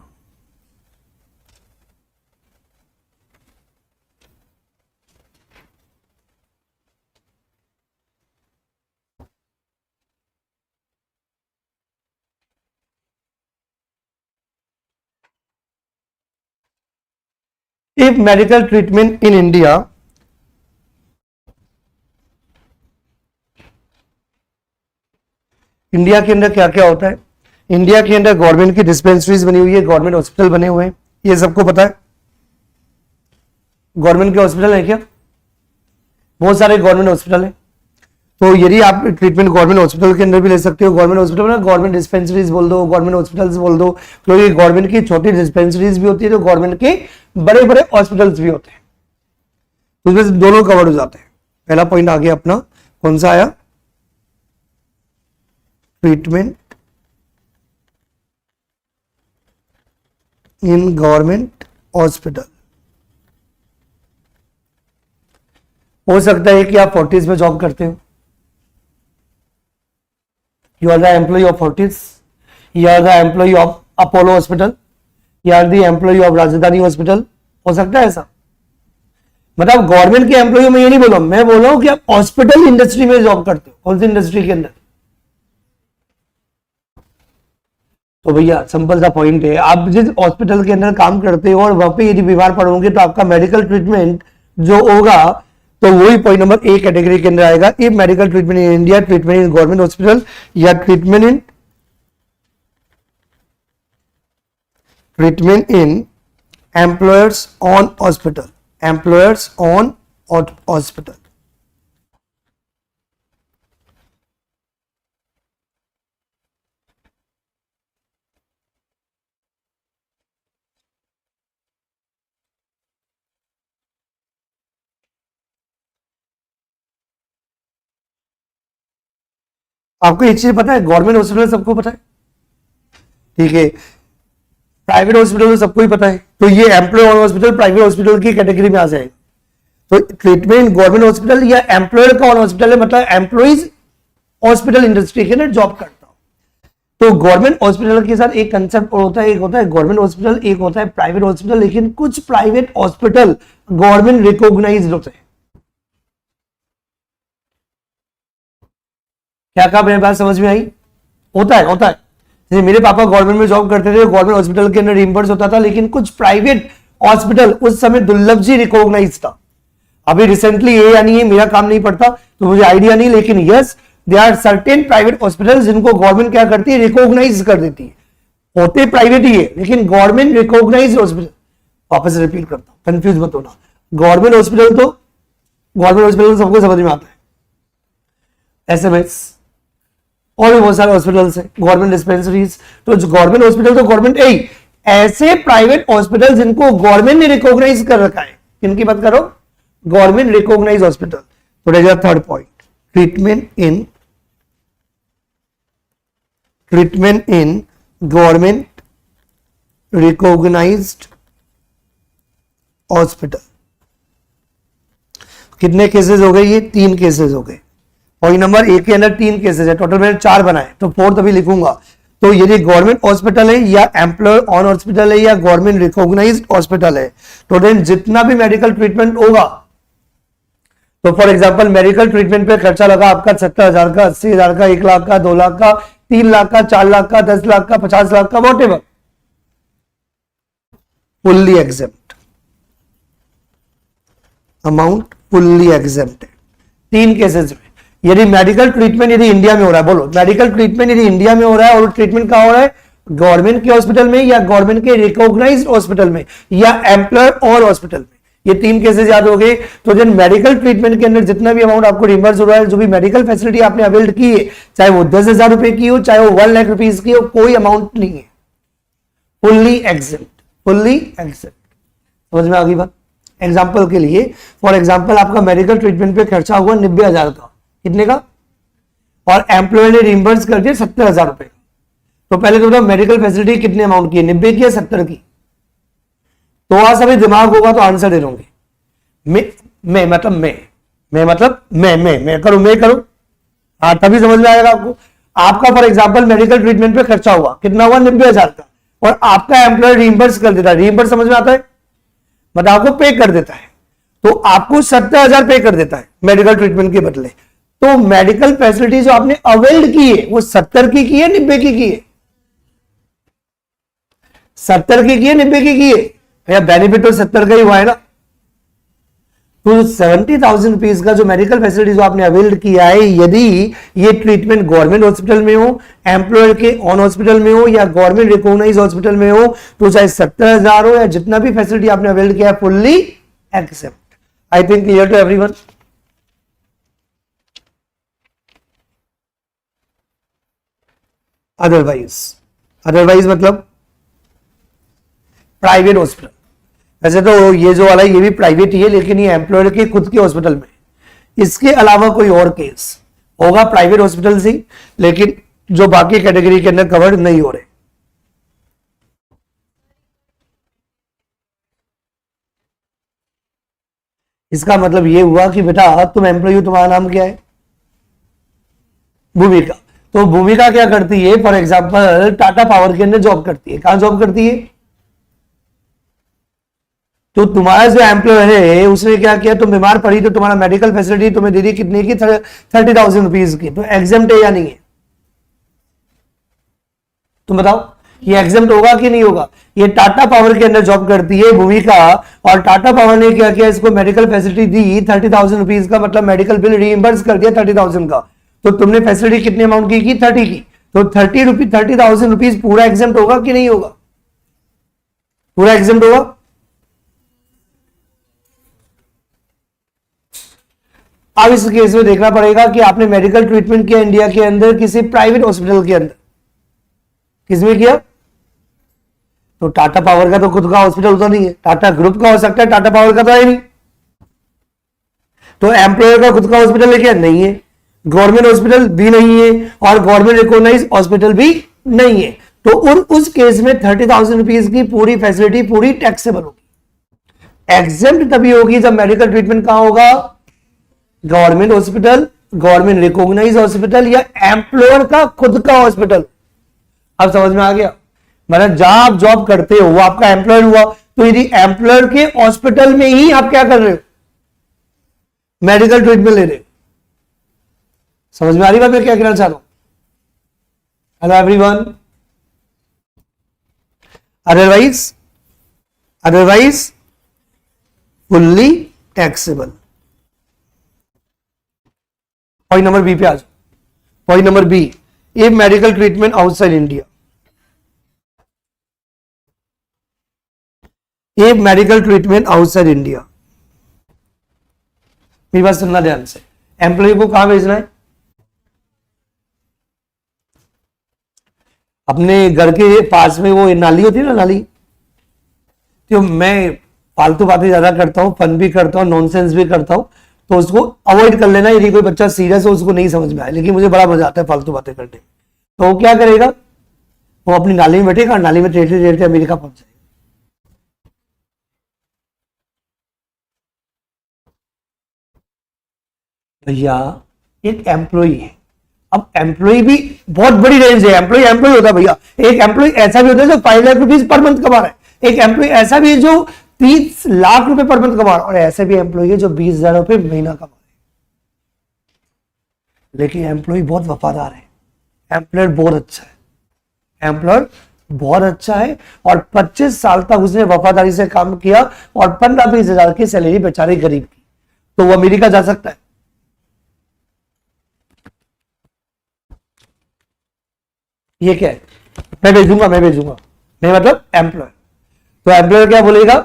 If medical treatment in India India के अंदर क्या क्या होता है? India के अंदर government की डिस्पेंसरीज बनी हुई है, गवर्नमेंट हॉस्पिटल बने हुए हैं, ये सबको पता है। गवर्नमेंट के हॉस्पिटल है क्या? बहुत सारे गवर्नमेंट हॉस्पिटल है। तो यदि आप ट्रीटमेंट गवर्नमेंट हॉस्पिटल के अंदर भी ले सकते हो, गवर्नमेंट हॉस्पिटल में गवर्नमेंट डिस्पेंसरीज बोल दो, गवर्नमेंट हॉस्पिटल्स बोल दो, क्योंकि गवर्नमेंट की छोटी डिस्पेंसरीज भी होती है तो गवर्नमेंट के बड़े बड़े हॉस्पिटल्स भी होते हैं, तो उसमें दोनों कवर हो जाते हैं। पहला पॉइंट आ गया अपना, कौन सा आया? Treatment in government hospital. हो सकता है कि आप फोर्टिस में जॉब करते हो, you are the employee of Fortis, you are the employee of Apollo Hospital, you are the employee of राजधानी हॉस्पिटल। हो सकता है ऐसा, मतलब गवर्नमेंट के एम्प्लॉय में ये नहीं बोला, मैं बोल रहा हूं कि आप हॉस्पिटल इंडस्ट्री में जॉब करते हो। कौन सी इंडस्ट्री के अंदर? तो भैया सिंपल सा पॉइंट है, आप जिस हॉस्पिटल के अंदर काम करते हो और वहां पे यदि बीमार पड़ोगे तो आपका मेडिकल ट्रीटमेंट जो होगा तो वही पॉइंट नंबर ए कैटेगरी के अंदर आएगा। If medical treatment in India, treatment in government hospital या treatment in employer's own hospital, employer's own hospital. आपको एक चीज पता है, गवर्नमेंट हॉस्पिटल सबको पता है, ठीक है, प्राइवेट हॉस्पिटल तो सबको ही पता है, तो ये employer own hospital private hospital की कैटेगरी में आ जाएगा। तो ट्रीटमेंट गवर्नमेंट हॉस्पिटल या एम्प्लॉयर का ऑन हॉस्पिटल है, मतलब एम्प्लॉइज हॉस्पिटल इंडस्ट्री के अंदर जॉब करता हूं। तो गवर्नमेंट हॉस्पिटल के साथ एक कंसेप्ट और होता है, एक होता है गवर्नमेंट हॉस्पिटल, एक होता है प्राइवेट हॉस्पिटल, लेकिन कुछ प्राइवेट हॉस्पिटल गवर्नमेंट रिकॉग्नाइज्ड होते हैं। क्या कहा, मेरी बात समझ में आई? होता है जैसे मेरे पापा गवर्नमेंट में जॉब करते थे, गवर्नमेंट हॉस्पिटल के अंदर रिइंबर्स होता था, लेकिन कुछ प्राइवेट हॉस्पिटल उस समय दुर्लभ जी रिकॉग्नाइज था। अभी रिसेंटली ये या नहीं है, मेरा काम नहीं पड़ता तो मुझे आइडिया नहीं, लेकिन yes they are certain private hospital जिनको गवर्नमेंट क्या करती है, रिकॉग्नाइज कर देती है। होते प्राइवेट ही है लेकिन गवर्नमेंट रिकॉग्नाइज हॉस्पिटल। वापस रिपीट करता हूं, कंफ्यूज मत होना। गवर्नमेंट हॉस्पिटल सबको समझ में आता है, एसएमएस और भी बहुत सारे हॉस्पिटल्स हैं, गवर्नमेंट डिस्पेंसरीज। तो गवर्नमेंट हॉस्पिटल तो गवर्नमेंट है, ऐसे प्राइवेट हॉस्पिटल जिनको गवर्नमेंट ने रिकॉग्नाइज कर रखा है, इनकी बात करो, गवर्नमेंट रिकॉग्नाइज हॉस्पिटल। तो रहेगा third point, treatment in government recognised hospital. कितने केसेस हो गए? ये 3 केसेस हो गए। पॉइंट नंबर 1 के अंदर 3 केसेस है, टोटल मैंने 4 बनाए, तो 4th अभी लिखूंगा। तो यदि गवर्नमेंट हॉस्पिटल है या एम्प्लॉयर ऑन हॉस्पिटल है या गवर्नमेंट रिकॉग्नाइज्ड हॉस्पिटल है, तो देन जितना भी मेडिकल ट्रीटमेंट होगा, तो फॉर एग्जांपल मेडिकल ट्रीटमेंट पे खर्चा लगा आपका 70,000 का, 80,000 का, 1 लाख का, 2 लाख का, 3 लाख का, 4 लाख का, 10 लाख का, 50 लाख का, what ever, fully exempt amount, fully exempt है 3 केसेस में। यदि मेडिकल ट्रीटमेंट यदि इंडिया में हो रहा है, बोलो मेडिकल ट्रीटमेंट यदि इंडिया में हो रहा है और ट्रीटमेंट कहां हो रहा है, गवर्नमेंट के हॉस्पिटल में या गवर्नमेंट के रिकॉग्नाइज्ड हॉस्पिटल में या एम्प्लॉयर और हॉस्पिटल में, ये 3 केसेस याद हो गए। तो जब मेडिकल ट्रीटमेंट के अंदर जितना भी अमाउंट आपको रिमबर्स हो रहा है, जो भी मेडिकल फैसिलिटी आपने अवेल्ड की है, चाहे वो 10,000 रुपए की हो, चाहे वो 1 लाख रुपीज की हो, कोई अमाउंट नहीं है, फुल्ली एग्जेम्प्ट, फुल्ली एग्जेम्प्ट। समझ में आ गई बात? एग्जाम्पल के लिए, फॉर एग्जाम्पल आपका मेडिकल ट्रीटमेंट पे खर्चा हुआ 90,000 का, कितने का, और एम्प्लॉयर ने रिइंबर्स कर दिया 70,000 रुपए। तो पहले तो बताओ मेडिकल फैसिलिटी कितने अमाउंट की है, 90 की या 70 की? तो वहां सभी दिमाग होगा तो आंसर दे दोगे। मैं करूं, हाँ तभी समझ में आएगा आपको। आपका फॉर एग्जाम्पल मेडिकल ट्रीटमेंट पे खर्चा हुआ, कितना हुआ, 90,000 का, और आपका एम्प्लॉयर रिइंबर्स कर देता है। रिइंबर्स समझ में आता है, मतलब आपको पे कर देता है, तो आपको 70,000 पे कर देता है मेडिकल ट्रीटमेंट के बदले। तो मेडिकल फैसिलिटी जो आपने अवेल्ड की है वो 70 की है, 90 की है? 70 की है, 90 की है? भैया बेनिफिट तो 70 का ही हुआ है ना। तो 70,000 रुपीज का जो मेडिकल फैसिलिटी जो आपने अवेल किया है, यदि ये ट्रीटमेंट गवर्नमेंट हॉस्पिटल में हो, एम्प्लॉयर के ऑन हॉस्पिटल में हो या गवर्नमेंट रिकॉग्नाइज हॉस्पिटल में हो, तो चाहे 70,000 हो या जितना भी फैसिलिटी आपने अवेल किया है, fully except. I think clear to everyone. Otherwise मतलब प्राइवेट हॉस्पिटल। वैसे तो ये जो वाला ये भी प्राइवेट ही है, लेकिन ये एम्प्लॉयर के खुद के हॉस्पिटल में, इसके अलावा कोई और केस होगा प्राइवेट हॉस्पिटल से, लेकिन जो बाकी कैटेगरी के अंदर कवर्ड नहीं हो रहे। इसका मतलब ये हुआ कि बेटा तुम एम्प्लॉय हो, तुम्हारा नाम क्या है? भूमिका। तो भूमिका क्या करती है? फॉर एग्जाम्पल टाटा पावर के अंदर जॉब करती है। कहां जॉब करती है? तो तुम्हारा जो एम्प्लॉयर है उसने क्या किया, तुम बीमार पड़ी तो तुम्हारा मेडिकल फैसिलिटी तुम्हें दे दी कितने की? 30,000 रुपीज की। तो एग्जेम्प्ट है या नहीं है? तुम बताओ, ये एग्जेम्प्ट होगा कि नहीं होगा? ये टाटा पावर के अंदर जॉब करती है भूमिका, और टाटा पावर ने क्या किया, इसको मेडिकल फैसिलिटी दी 30,000 रुपीज का, मतलब मेडिकल बिल रीइंबर्स कर दिया 30,000 का। तो तुमने फैसिलिटी कितने अमाउंट की? 30 की। तो 30,000 रुपीज पूरा एग्जेम्प्ट होगा कि नहीं होगा? पूरा एग्जेम्प्ट होगा। अब इस केस में देखना पड़ेगा कि आपने मेडिकल ट्रीटमेंट किया इंडिया के अंदर किसी प्राइवेट हॉस्पिटल के अंदर, किसमें किया? तो टाटा पावर का तो खुद का हॉस्पिटल होता नहीं है, टाटा ग्रुप का हो सकता है, टाटा पावर का तो है नहीं। तो एम्प्लॉयर का खुद का हॉस्पिटल है क्या? नहीं है। गवर्नमेंट हॉस्पिटल भी नहीं है और गवर्नमेंट रिकॉग्नाइज हॉस्पिटल भी नहीं है। तो उस केस में 30,000 रुपीज की पूरी फैसिलिटी पूरी टैक्सेबल होगी। एग्जेम्प्ट तभी होगी जब मेडिकल ट्रीटमेंट कहां होगा? Government hospital, government recognise hospital या एम्प्लॉयर का खुद का हॉस्पिटल। अब समझ में आ गया? मतलब जहां आप जॉब करते हो वो आपका एम्प्लॉयर हुआ, तो यदि एम्प्लॉयर के हॉस्पिटल में ही आप क्या कर रहे हो? मेडिकल ट्रीटमेंट ले रहे हो। समझ में आ रही बात मैं क्या कहना चाह रहा हूं? Hello everyone. Otherwise fully taxable. Point number B पे आ जाओ। Point number B, if medical treatment outside India, if medical treatment outside India, मेरी बात सुनना ध्यान से। एम्प्लॉय को कहां भेजना है? अपने घर के पास में वो नाली होती है ना, नाली। तो मैं फालतू बातें ज्यादा करता हूं, फन भी करता हूं, नॉनसेंस भी करता हूं, तो उसको अवॉइड कर लेना यदि कोई बच्चा सीरियस हो, उसको नहीं समझ में आए। लेकिन मुझे बड़ा मजा आता है फालतू बातें करने। तो वो क्या करेगा? वो अपनी नाली में बैठेगा, नाली में टेढ़ते टेढ़ते अमेरिका पहुंच जाएगा। भैया एक एम्प्लॉय है। अब एम्प्लॉय भी बहुत बड़ी रेंज है। एम्प्लॉय होता है भैया। एक एम्प्लॉय ऐसा भी होता है जो 5 लाख रुपीज पर मंथ कमा रहा है। एक एम्प्लॉय ऐसा भी है जो 30 लाख रुपए पर मंथ कमा रहा है, और ऐसे भी एम्प्लॉय है जो 20,000 रुपए महीना कमा रहा है। लेकिन एम्प्लॉय बहुत वफादार है, एम्प्लॉयर बहुत अच्छा है, एम्प्लॉयर बहुत अच्छा है, और 25 साल तक उसने वफादारी से काम किया और 15-20 हजार की सैलरी बेचारे गरीब की, तो वो अमेरिका जा सकता है। ये क्या है? मैं भेजूंगा मैं मतलब एम्प्लॉयर। तो एम्प्लॉयर क्या बोलेगा?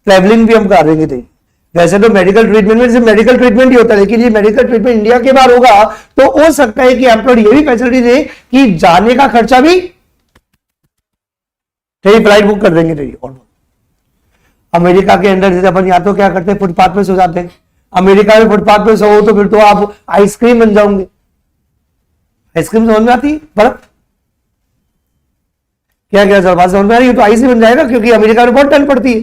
ट्रैवलिंग भी हम कर देंगे। थे वैसे तो मेडिकल ट्रीटमेंट में सिर्फ मेडिकल ट्रीटमेंट ही होता है, लेकिन ये मेडिकल ट्रीटमेंट इंडिया के बाहर होगा तो हो सकता है कि एम्प्लॉयर ये भी फैसिलिटी दे कि जाने का खर्चा भी तेरी फ्लाइट बुक कर देंगे तेरी। और अमेरिका के अंदर जैसे अपन या तो क्या करते हैं, फुटपाथ पे सो जाते हैं। अमेरिका में फुटपाथ पे सो तो फिर तो आप आइसक्रीम बन जाओगे। आइसक्रीम समझ में आती है? बर्फ क्या क्या बात समझ में आ रही है? तो आइस ही बन जाएगा, क्योंकि अमेरिका में बहुत ठंड पड़ती है।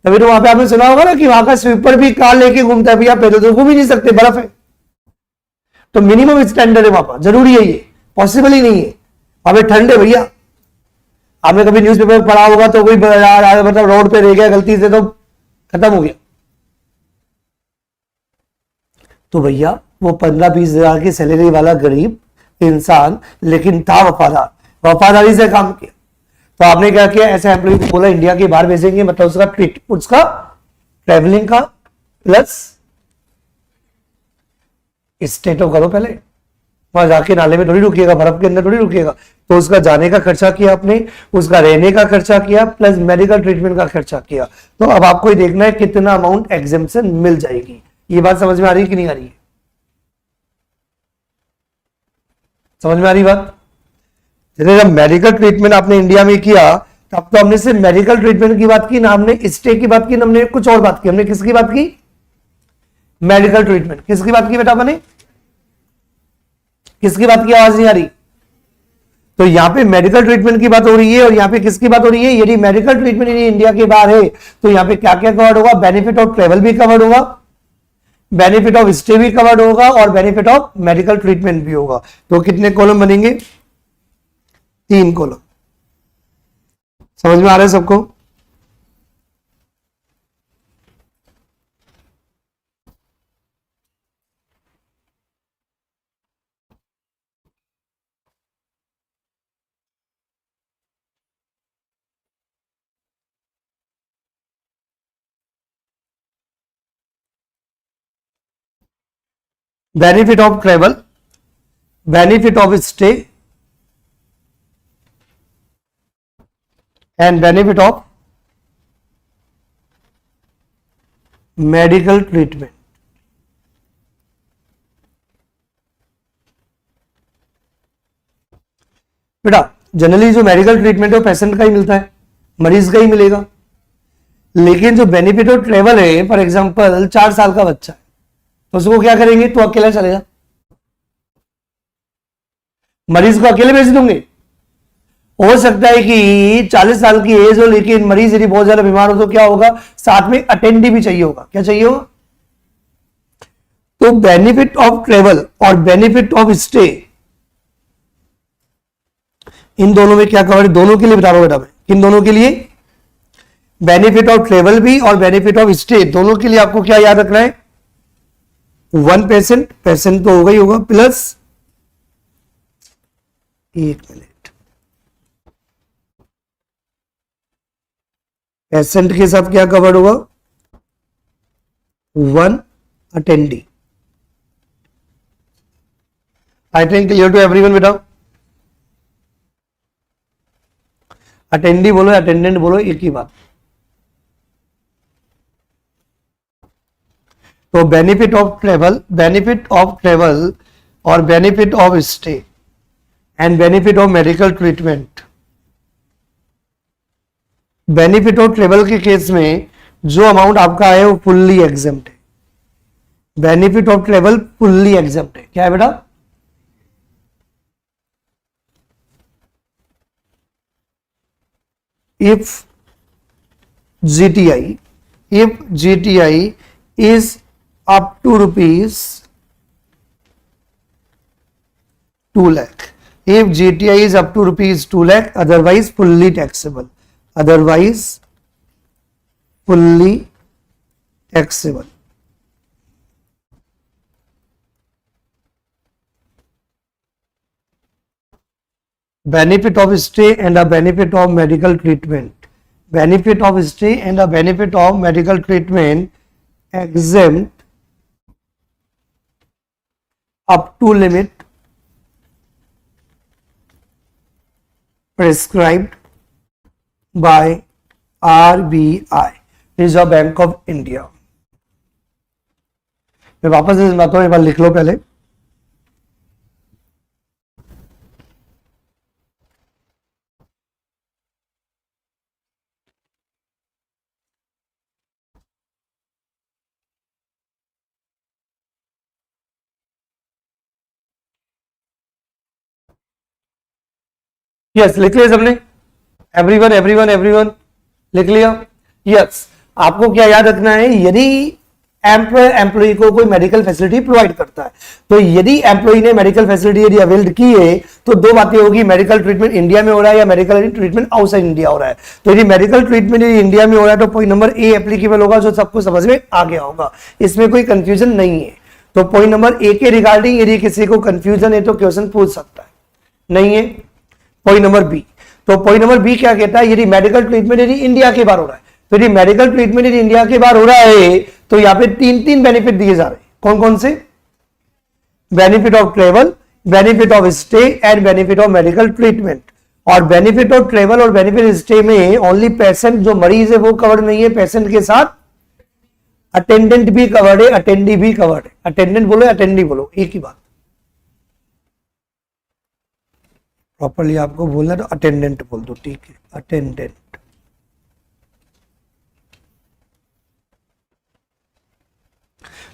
तभी तो वहां पे आपने सुना होगा ना कि वहां का स्वीपर भी कार लेके घूमता है। भैया पैदल तो घूम ही नहीं सकते, बर्फ है। तो मिनिमम स्टैंडर्ड है वहां पर, जरूरी है, ये पॉसिबल ही नहीं है। वहां पे ठंड है भैया। आपने कभी न्यूज़पेपर पढ़ा होगा तो कोई मतलब रोड पे रह गया गलती से तो खत्म हो गया। तो भैया वो 15-20 हजार की सैलरी वाला गरीब इंसान, लेकिन था वफादार, वफादारी से काम किया। तो आपने क्या किया? ऐसे एम्प्लॉय को बोला इंडिया के बाहर भेजेंगे, मतलब उसका ट्रेवलिंग का प्लस स्टे तो करो पहले, वहां जाके नाले में थोड़ी रुकिएगा, बर्फ के अंदर थोड़ी रुकिएगा। तो उसका जाने का खर्चा किया आपने, उसका रहने का खर्चा किया, प्लस मेडिकल ट्रीटमेंट का खर्चा किया। तो अब आपको ही देखना है कितना अमाउंट एग्जेम्पशन मिल जाएगी। ये बात समझ में आ रही है कि नहीं आ रही है? समझ में आ रही बात? जैसे जब मेडिकल ट्रीटमेंट आपने इंडिया में किया तब तो हमने सिर्फ मेडिकल ट्रीटमेंट की बात की ना, हमने स्टे की बात की ना, हमने कुछ और बात की। हमने किसकी बात की? Medical treatment. किसकी बात की बेटा मैंने? किसकी बात की? आवाज नहीं आ रही। तो यहां पे मेडिकल ट्रीटमेंट की बात हो रही है और यहां पे किसकी बात हो रही है? यदि मेडिकल ट्रीटमेंट यदि इंडिया के बाहर है तो यहां पे क्या क्या कवर्ड होगा? बेनिफिट ऑफ ट्रेवल भी कवर्ड होगा, बेनिफिट ऑफ स्टे भी कवर्ड होगा और बेनिफिट ऑफ मेडिकल ट्रीटमेंट भी होगा। तो कितने कॉलम बनेंगे? 3 कॉलम। समझ में आ रहा है सबको? Benefit of travel, benefit of stay and benefit of medical treatment. बेटा जनरली जो मेडिकल ट्रीटमेंट है वो पेशेंट का ही मिलता है, मरीज का ही मिलेगा। लेकिन जो बेनिफिट ऑफ ट्रेवल है, फॉर एग्जांपल 4 साल का बच्चा है तो उसको क्या करेंगे? तो अकेला चलेगा, मरीज को अकेले भेज दूंगे। हो सकता है कि 40 साल की एज हो लेकिन मरीज यदि बहुत ज्यादा बीमार हो तो क्या होगा? साथ में अटेंडी भी चाहिए होगा। क्या चाहिए होगा? तो बेनिफिट ऑफ ट्रेवल और बेनिफिट ऑफ स्टे, इन दोनों में क्या कवर? दोनों के लिए बता रहा हूं बेटा मैं। किन दोनों के लिए? बेनिफिट ऑफ ट्रेवल भी और बेनिफिट ऑफ स्टे, दोनों के लिए आपको क्या याद रखना है? 1 पेशेंट, पेशेंट तो होगा ही होगा, प्लस 1 मिनट पेशेंट के साथ क्या कवर्ड होगा? 1 attendee. I think clear to everyone बेटा? अटेंडी बोलो अटेंडेंट बोलो एक ही बात। तो बेनिफिट ऑफ ट्रेवल और benefit of stay and benefit of medical treatment. Benefit of travel के केस में जो अमाउंट आपका है वो फुल्ली एग्जेम्प्ट है। Benefit of travel fully exempt है। क्या है बेटा? if GTI is up to rupees 2 lakh, if GTI is up to rupees 2 lakh, otherwise fully taxable, otherwise fully taxable. Benefit of stay and a benefit of medical treatment. Benefit of stay and a benefit of medical treatment exempt up to limit prescribed by RBI, Reserve Bank of India. मैं वापस इस बातों में एक बार लिख लो पहले। Yes लिख लिया सबने? एवरीवन एवरीवन एवरीवन लिख लिया? यस। आपको क्या याद रखना है? यदि एम्प्लॉय को कोई मेडिकल फैसिलिटी प्रोवाइड करता है तो यदि एम्प्लॉय ने मेडिकल फैसिलिटी यदि अवेल्ड की है तो 2 बातें होगी, मेडिकल ट्रीटमेंट इंडिया में हो रहा है या मेडिकल ट्रीटमेंट आउटसाइड इंडिया हो रहा है। तो यदि मेडिकल ट्रीटमेंट यदि इंडिया में हो रहा है तो पॉइंट नंबर ए एप्लीकेबल होगा, जो सबको समझ में आ गया होगा, इसमें कोई कंफ्यूजन नहीं है। तो पॉइंट नंबर ए के रिगार्डिंग यदि किसी को कंफ्यूजन है तो क्वेश्चन पूछ सकता है, नहीं है? पॉइंट नंबर बी, तो पॉइंट नंबर बी क्या कहता है? यदि मेडिकल ट्रीटमेंट यदि इंडिया के बाहर हो रहा है तो ये मेडिकल ट्रीटमेंट इंडिया के बाहर हो रहा है, तो यहां पे 3 बेनिफिट दिए जा रहे हैं। कौन कौन से? Benefit of travel, benefit of stay and benefit of medical treatment. और बेनिफिट ऑफ ट्रेवल और बेनिफिट स्टे में ओनली पेशेंट जो मरीज है वो कवर्ड नहीं है, पेशेंट के साथ अटेंडेंट भी कवर्ड है, अटेंडी भी कवर्ड है। अटेंडेंट बोलो अटेंडी बोलो, एक ही बात। प्रॉपरली आपको बोलना तो अटेंडेंट बोल दो, ठीक है, अटेंडेंट।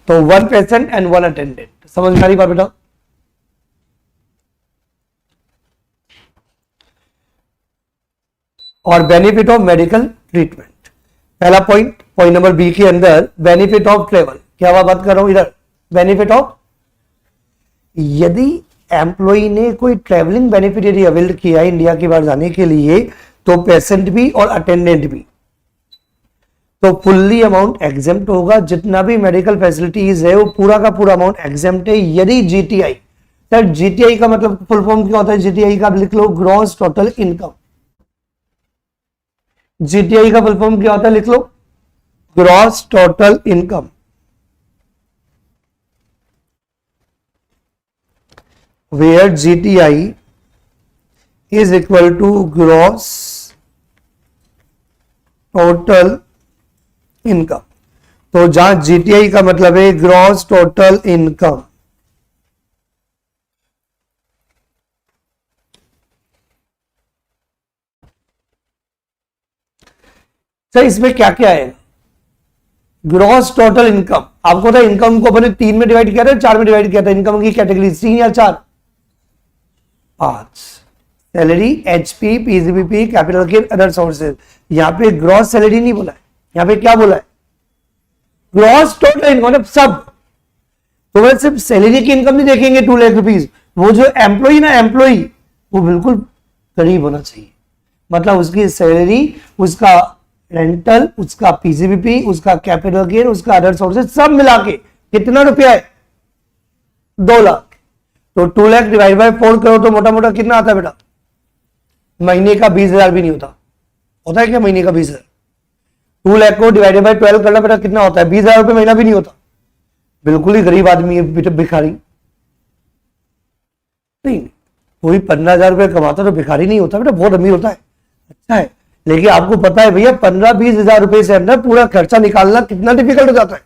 तो 1 पेशेंट एंड 1 अटेंडेंट, समझ में आ रही बात बेटा? और बेनिफिट ऑफ मेडिकल ट्रीटमेंट, पहला पॉइंट नंबर बी के अंदर बेनिफिट ऑफ ट्रेवल, क्या बात कर रहा हूं इधर? बेनिफिट ऑफ, यदि एम्प्लॉई ने कोई ट्रेवलिंग बेनिफिट यदि अवेल किया है इंडिया के बाहर जाने के लिए, तो पेशेंट भी और अटेंडेंट भी, तो फुल्ली अमाउंट एग्जेम्प्ट होगा। जितना भी मेडिकल फैसिलिटीज है वो पूरा का पूरा अमाउंट एग्जेम्प्ट है। यदि जीटीआई, सर जीटीआई का मतलब फुल फॉर्म क्या होता है? जीटीआई का आप लिख लो, ग्रॉस टोटल इनकम। जीटीआई का फुल फॉर्म क्या होता है? लिख लो, gross total income. Where GTI is equal to gross total income. तो जहां जीटीआई का मतलब है ग्रॉस टोटल इनकम, सर इसमें क्या क्या है? ग्रॉस टोटल इनकम, आपको पता है इनकम को अपने 3 में डिवाइड किया था, 4 में डिवाइड किया था। इनकम की कैटेगरी 3 या 4? 5। Salary, HP, PGBP, capital gain, other sources. यहां पे ग्रॉस सैलरी नहीं बोला है, यहां पे क्या बोला है? ग्रॉस टोटल इनकम, मतलब सब। तो वह सिर्फ सैलरी की इनकम नहीं देखेंगे 2 लाख रुपीज, वो जो एम्प्लॉई ना, एम्प्लॉई वो बिल्कुल गरीब होना चाहिए। मतलब उसकी सैलरी, उसका रेंटल, उसका पीजीबीपी, उसका कैपिटल गेन, उसका अदर सोर्सेज सब मिला के कितना रुपया है? 2 लाख। तो 2 लाख डिवाइड बाय 4 करो तो मोटा मोटा कितना आता है बेटा? महीने का 20,000 भी नहीं होता। होता है क्या महीने का 20,000? 2 लाख को डिवाइडेड बाय 12 करना बेटा कितना होता है? 20,000 रुपये महीना भी नहीं होता। बिल्कुल ही गरीब आदमी है, भिखारी नहीं। कोई 15,000 रुपये कमाता तो भिखारी नहीं होता बेटा, बहुत अमीर होता है। अच्छा है, लेकिन आपको पता है भैया 15-20 हजार रुपए से अंदर पूरा खर्चा निकालना कितना डिफिकल्ट हो जाता है।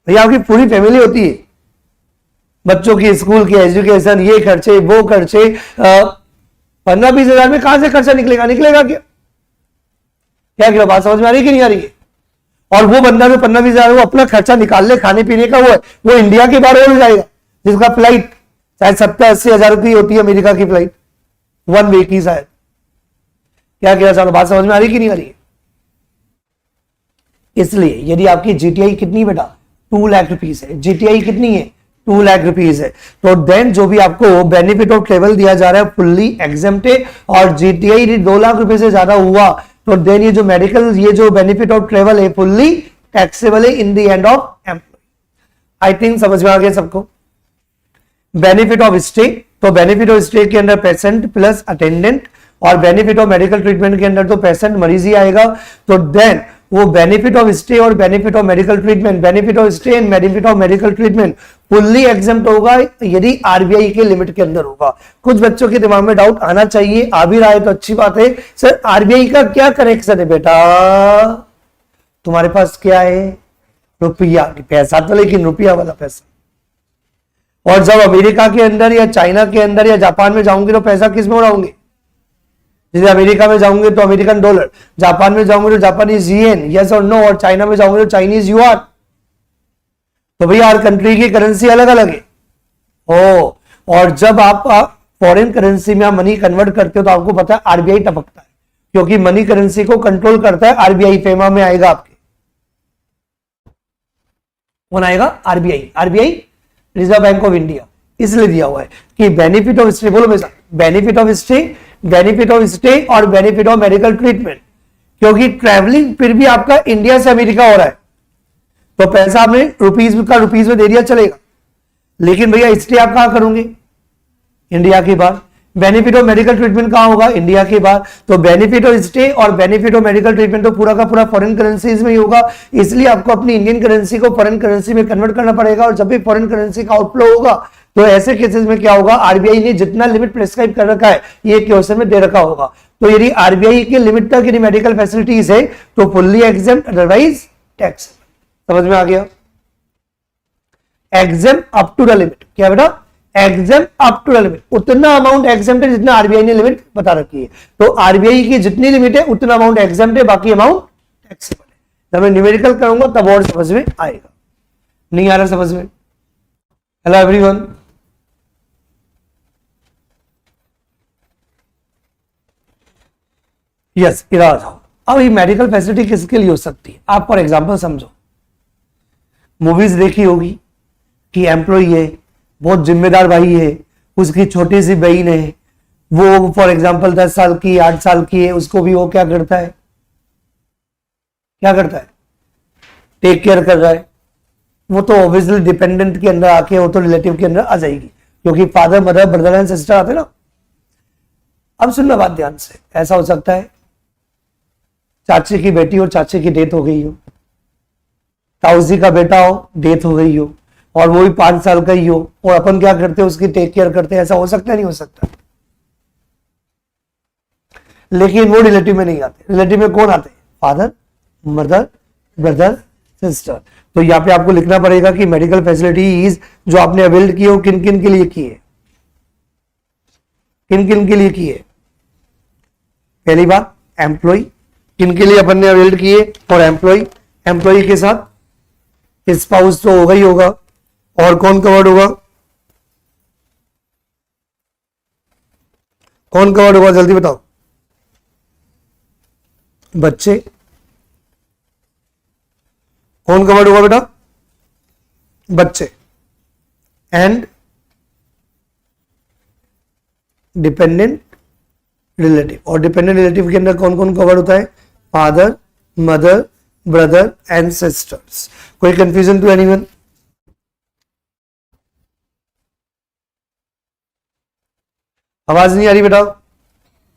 भैया आपकी पूरी फैमिली होती है, बच्चों की स्कूल की एजुकेशन, ये खर्चे वो खर्चे, 15-20 हजार में कहां से खर्चा निकलेगा? निकलेगा क्या बात समझ में आ रही है कि नहीं आ रही है? और वो बंदा जो 15-20 हजार वो अपना खर्चा निकाल ले खाने पीने का, वो इंडिया के बाहर हो जाएगा, जिसका फ्लाइट शायद 70-80 हजार की होती है अमेरिका की फ्लाइट, 1 वे की शायद। क्या चाहो, बात समझ में आ रही कि नहीं आ रही है? इसलिए यदि आपकी जीटीआई कितनी बेटा? 2 लाख रुपीज है। जीटीआई कितनी है? 2 लाख रुपीज है। तो देन जो भी आपको बेनिफिट ऑफ ट्रेवल दिया जा रहा है फुल्ली एग्जेम्प्ट है, और जीटीआई 2 लाख रुपए से ज्यादा हुआ तो देन ये जो मेडिकल, ये जो बेनिफिट ऑफ ट्रेवल है फुल्ली टैक्सेबल है in the end of employ. I think समझ में आ गया सबको। बेनिफिट ऑफ स्टे, तो बेनिफिट ऑफ स्टे के अंदर पेशेंट प्लस अटेंडेंट, और बेनिफिट ऑफ मेडिकल ट्रीटमेंट के अंदर तो पेशेंट मरीज ही आएगा। तो देन वो बेनिफिट ऑफ स्टे और benefit of medical treatment, benefit of stay and benefit of medical treatment fully exempt होगा यदि आरबीआई के लिमिट के अंदर होगा। कुछ बच्चों के दिमाग में डाउट आना चाहिए, आ भी रहा है तो अच्छी बात है। सर आरबीआई का क्या कनेक्शन है बेटा? तुम्हारे पास क्या है? रुपया, पैसा तो, लेकिन रुपया वाला पैसा। और जब अमेरिका के अंदर या चाइना के अंदर या जापान में जाऊंगे तो पैसा किस में उड़ाऊंगे? जैसे अमेरिका में जाऊंगे तो अमेरिकन डॉलर, जापान में जाऊंगे तो जापानीज येन, यस और नो, और चाइना में जाऊंगे तो चाइनीज युआन। तो भैया हर कंट्री की करेंसी अलग अलग है। और जब आप फॉरेन करेंसी में आप मनी कन्वर्ट करते हो तो आपको पता है आरबीआई टपकता है, क्योंकि मनी करेंसी को कंट्रोल करता है आरबीआई। फेमा में आएगा आपके, कौन आएगा? RBI. RBI reserve bank of India. इसलिए दिया हुआ है कि बेनिफिट ऑफ स्टे, बोलो मेरे साथ, benefit of stay, benefit of stay और बेनिफिट ऑफ मेडिकल ट्रीटमेंट। क्योंकि ट्रैवलिंग फिर भी आपका इंडिया से अमेरिका हो रहा है, तो पैसा आपने रुपीज में दे दिया चलेगा, लेकिन भैया स्टे आप कहां करोगे? इंडिया के बाहर। बेनिफिट ऑफ मेडिकल ट्रीटमेंट कहां होगा? इंडिया के बाहर। तो बेनिफिट ऑफ स्टे और बेनिफिट ऑफ मेडिकल ट्रीटमेंट तो पूरा का पूरा फॉरेन करेंसीज में ही होगा, इसलिए आपको अपनी इंडियन करेंसी को फॉरेन करेंसी में कन्वर्ट करना पड़ेगा। और जब भी फॉरेन करेंसी का आउटफ्लो होगा तो ऐसे केसेस में क्या होगा, आरबीआई ने जितना लिमिट प्रिस्क्राइब कर रखा है ये क्वेश्चन में दे रखा होगा। तो यदि आरबीआई के लिमिट तक यदि मेडिकल फैसिलिटीज है तो फुल्ली एग्जेम्प्ट, अदरवाइज टैक्स। समझ में आ गया? Exempt up to the limit. क्या बेटा? Exempt up to the limit, उतना अमाउंट एग्जेम्प्ट है जितना आरबीआई ने लिमिट बता रखी है। तो आरबीआई की जितनी लिमिट है उतना अमाउंट एग्जेम्प्ट है, बाकी अमाउंट टैक्सेबल है। जब मैं न्यूमेरिकल करूंगा तब और समझ में आएगा। नहीं आ रहा समझ में? हेलो एवरीवन, यस, इधर आ जाओ। अब ये मेडिकल फैसिलिटी किसके लिए हो सकती है? आप फॉर एग्जांपल समझो, मूवीज देखी होगी कि एम्प्लॉय है, बहुत जिम्मेदार भाई है, उसकी छोटी सी बहन है, वो फॉर एग्जांपल 10 साल की 8 साल की है, उसको भी वो क्या करता है? क्या करता है? टेक केयर कर रहा है। वो तो ऑब्वियसली डिपेंडेंट के अंदर आके, वो तो रिलेटिव के अंदर आ जाएगी, क्योंकि father mother brother and sister आते ना। अब सुनना बात ध्यान से, ऐसा हो सकता है चाची की बेटी और चाची की डेथ हो गई हो, ताऊजी का बेटा हो, डेथ हो गई हो, और वो भी 5 साल का ही हो, और अपन क्या करते हैं? उसकी टेक केयर करते हैं। ऐसा हो सकता है? नहीं हो सकता। लेकिन वो रिलेटिव में नहीं आते। रिलेटिव में कौन आते हैं? Father mother brother sister. तो यहाँ पे आपको लिखना पड़ेगा कि मेडिकल फैसिलिटीज जो आपने अवेल की हो किन किन के लिए की है, किन किन के लिए की है। पहली बात एम्प्लॉय, किन के लिए अपन ने अवेल किए? और एम्प्लॉय, एम्प्लॉय के साथ स्पाउस तो होगा ही होगा, और कौन कवर्ड होगा? कौन कवर्ड होगा? जल्दी बताओ। बच्चे। कौन कवर्ड होगा बेटा? बच्चे। And dependent relative. और डिपेंडेंट रिलेटिव के अंदर कौन कौन कवर्ड होता है? Father mother brother and sisters. कोई कंफ्यूजन टू एनीवन? आवाज नहीं आ रही बेटा?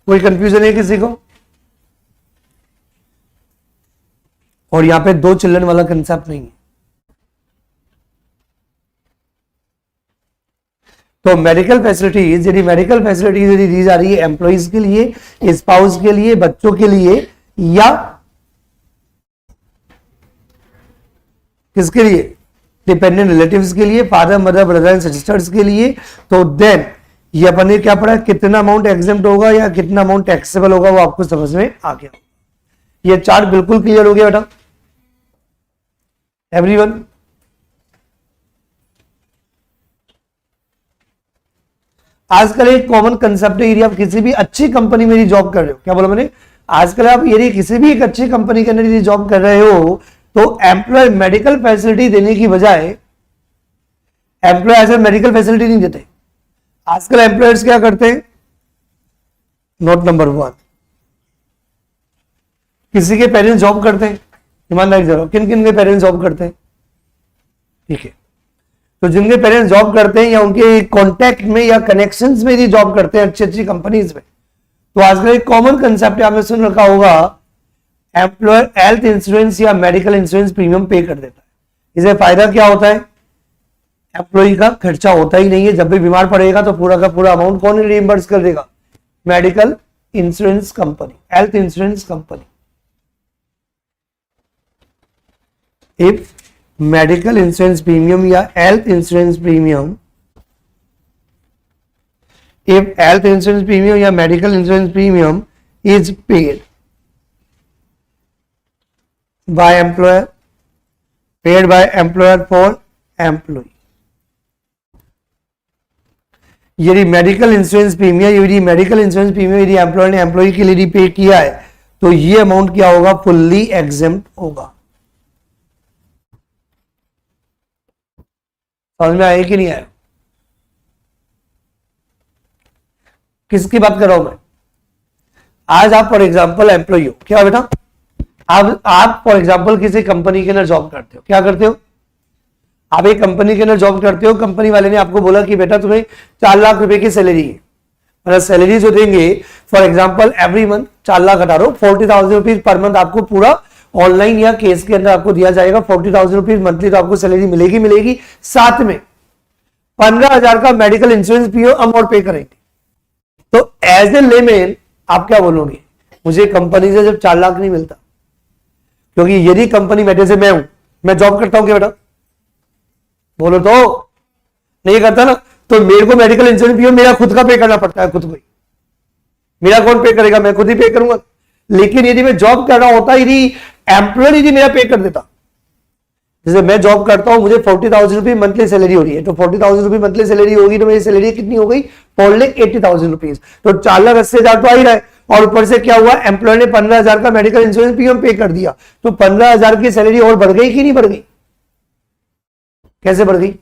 कोई कंफ्यूजन है किसी को? और यहां पे 2 चिल्ड्रन वाला कंसेप्ट नहीं है। तो मेडिकल फैसिलिटीज, यदि मेडिकल फैसिलिटीज यदि दी जा रही है एम्प्लॉइज के लिए, स्पाउस के लिए, बच्चों के लिए, या किसके लिए? डिपेंडेंट रिलेटिव्स के लिए, father mother brother and sisters के लिए, तो देन ये अपन ने क्या पढ़ा? कितना अमाउंट एग्जेम्प्ट होगा या कितना अमाउंट टैक्सेबल होगा, वो आपको समझ में आ गया। ये चार्ट बिल्कुल क्लियर हो गया बेटा एवरीवन? आजकल एक कॉमन कंसेप्ट है, यदि आप किसी भी अच्छी कंपनी में यदि जॉब कर रहे हो, क्या बोला मैंने? आजकल आप यदि किसी भी एक अच्छी कंपनी के अंदर यदि जॉब कर रहे हो तो एम्प्लॉय मेडिकल फैसिलिटी देने की बजाय employ as a medical facility नहीं देते। आजकल एम्प्लॉयर्स क्या करते हैं? नोट नंबर 1, किसी के पेरेंट्स जॉब करते हैं, ईमानदारी से, किन किन के पेरेंट्स जॉब करते हैं? ठीक है, तो जिनके पेरेंट्स जॉब करते हैं या उनके कांटेक्ट में या कनेक्शंस में यदि जॉब करते हैं अच्छी अच्छी कंपनीज में, तो आजकल एक कॉमन कंसेप्ट आपने सुन रखा होगा, एम्प्लॉयर हेल्थ इंश्योरेंस या मेडिकल इंश्योरेंस प्रीमियम पे कर देता है। इसे फायदा क्या होता है? एम्प्लॉय का खर्चा होता ही नहीं है। जब भी बीमार पड़ेगा तो पूरा का पूरा अमाउंट कौन रिइंबर्स कर देगा? Medical insurance company, health insurance company. If medical insurance premium या health insurance premium, if health insurance premium या medical insurance premium is paid by employer for employee, यदि मेडिकल इंश्योरेंस प्रीमियम यदि employer ने employ के लिए पे किया है तो ये अमाउंट क्या होगा? फुल्ली एग्जेम्प्ट होगा। समझ में आया कि नहीं आया? किसकी बात कर रहा हूं मैं? आज आप फॉर एग्जांपल एम्प्लॉय हो, क्या बेटा? आप फॉर एग्जांपल किसी कंपनी के अंदर जॉब करते हो, क्या करते हो? आप एक कंपनी के अंदर जॉब करते हो, कंपनी वाले ने आपको बोला कि बेटा तुम्हें 4 लाख रुपए की सैलरी है, मतलब सैलरी जो देंगे for example every month 4 lakh हटा रहा हूं, 40,000 रुपीज पर मंथ आपको पूरा ऑनलाइन या केस के अंदर आपको दिया जाएगा। 40,000 रुपीज मंथली तो आपको सैलरी मिलेगी। साथ में 15,000 का मेडिकल इंश्योरेंस भी अमाउंट पे करेंगे। तो एज ए लेमैन आप क्या बोलोगे, मुझे कंपनी से जब 4 लाख नहीं मिलता, क्योंकि यदि कंपनी में जैसे मैं हूं, मैं जॉब करता हूं क्या बेटा, बोलो तो नहीं करता ना, तो मेरे को मेडिकल इंश्योरेंस भी मेरा खुद का पे करना पड़ता है, खुद को ही। मेरा कौन पे करेगा, मैं खुद ही पे करूंगा। लेकिन यदि मैं जॉब कर रहा होता, यदि एम्प्लॉयर यदि मेरा पे कर देता, जैसे मैं जॉब करता हूं, मुझे 40,000 रुपीज मंथली सैलरी हो रही है, तो 40,000 रुपीज मंथली सैलरी होगी तो मेरी सैलरी कितनी हो गई, 4,80,000 रुपीज। तो 4,80,000 तो आ ही रहा है, और ऊपर से क्या हुआ, एम्प्लॉयर ने 15,000 का मेडिकल इंश्योरेंस प्रीमियम पे कर दिया, तो 15,000 की सैलरी और बढ़ गई कि नहीं बढ़ गई, कैसे बढ़ गई।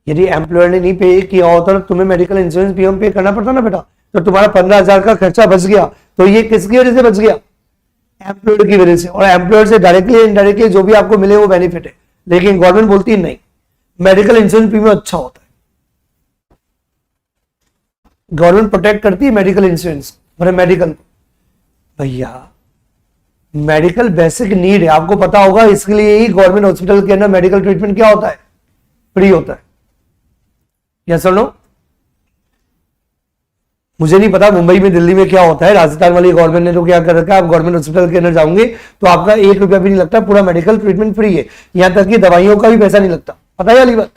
यदि एम्प्लॉयर ने नहीं पे किया होता तो तुम्हें मेडिकल इंश्योरेंस प्रीमियम पे करना पड़ता ना बेटा, तो तुम्हारा 15,000 का खर्चा बच गया। तो ये किसकी वजह से बच गया, एम्प्लॉयर की वजह से। और एम्प्लॉयर से डायरेक्टली इनडायरेक्टली जो भी आपको मिले वो बेनिफिट है। लेकिन गवर्नमेंट बोलती है नहीं, मेडिकल इंश्योरेंस प्रीमियम अच्छा होता है, गवर्नमेंट प्रोटेक्ट करती है मेडिकल इंश्योरेंस। मेडिकल भैया मेडिकल बेसिक नीड है, आपको पता होगा, इसके लिए ही गवर्नमेंट हॉस्पिटल के अंदर मेडिकल ट्रीटमेंट क्या होता है, फ्री होता है। यस और नो, मुझे नहीं पता मुंबई में दिल्ली में क्या होता है, राजस्थान वाली गवर्नमेंट ने तो क्या कर रखा है, आप गवर्नमेंट हॉस्पिटल के अंदर जाओगे तो आपका 1 रुपया भी नहीं लगता, पूरा मेडिकल ट्रीटमेंट फ्री है, यहां तक कि दवाइयों का भी पैसा नहीं लगता। पता है वाली बात,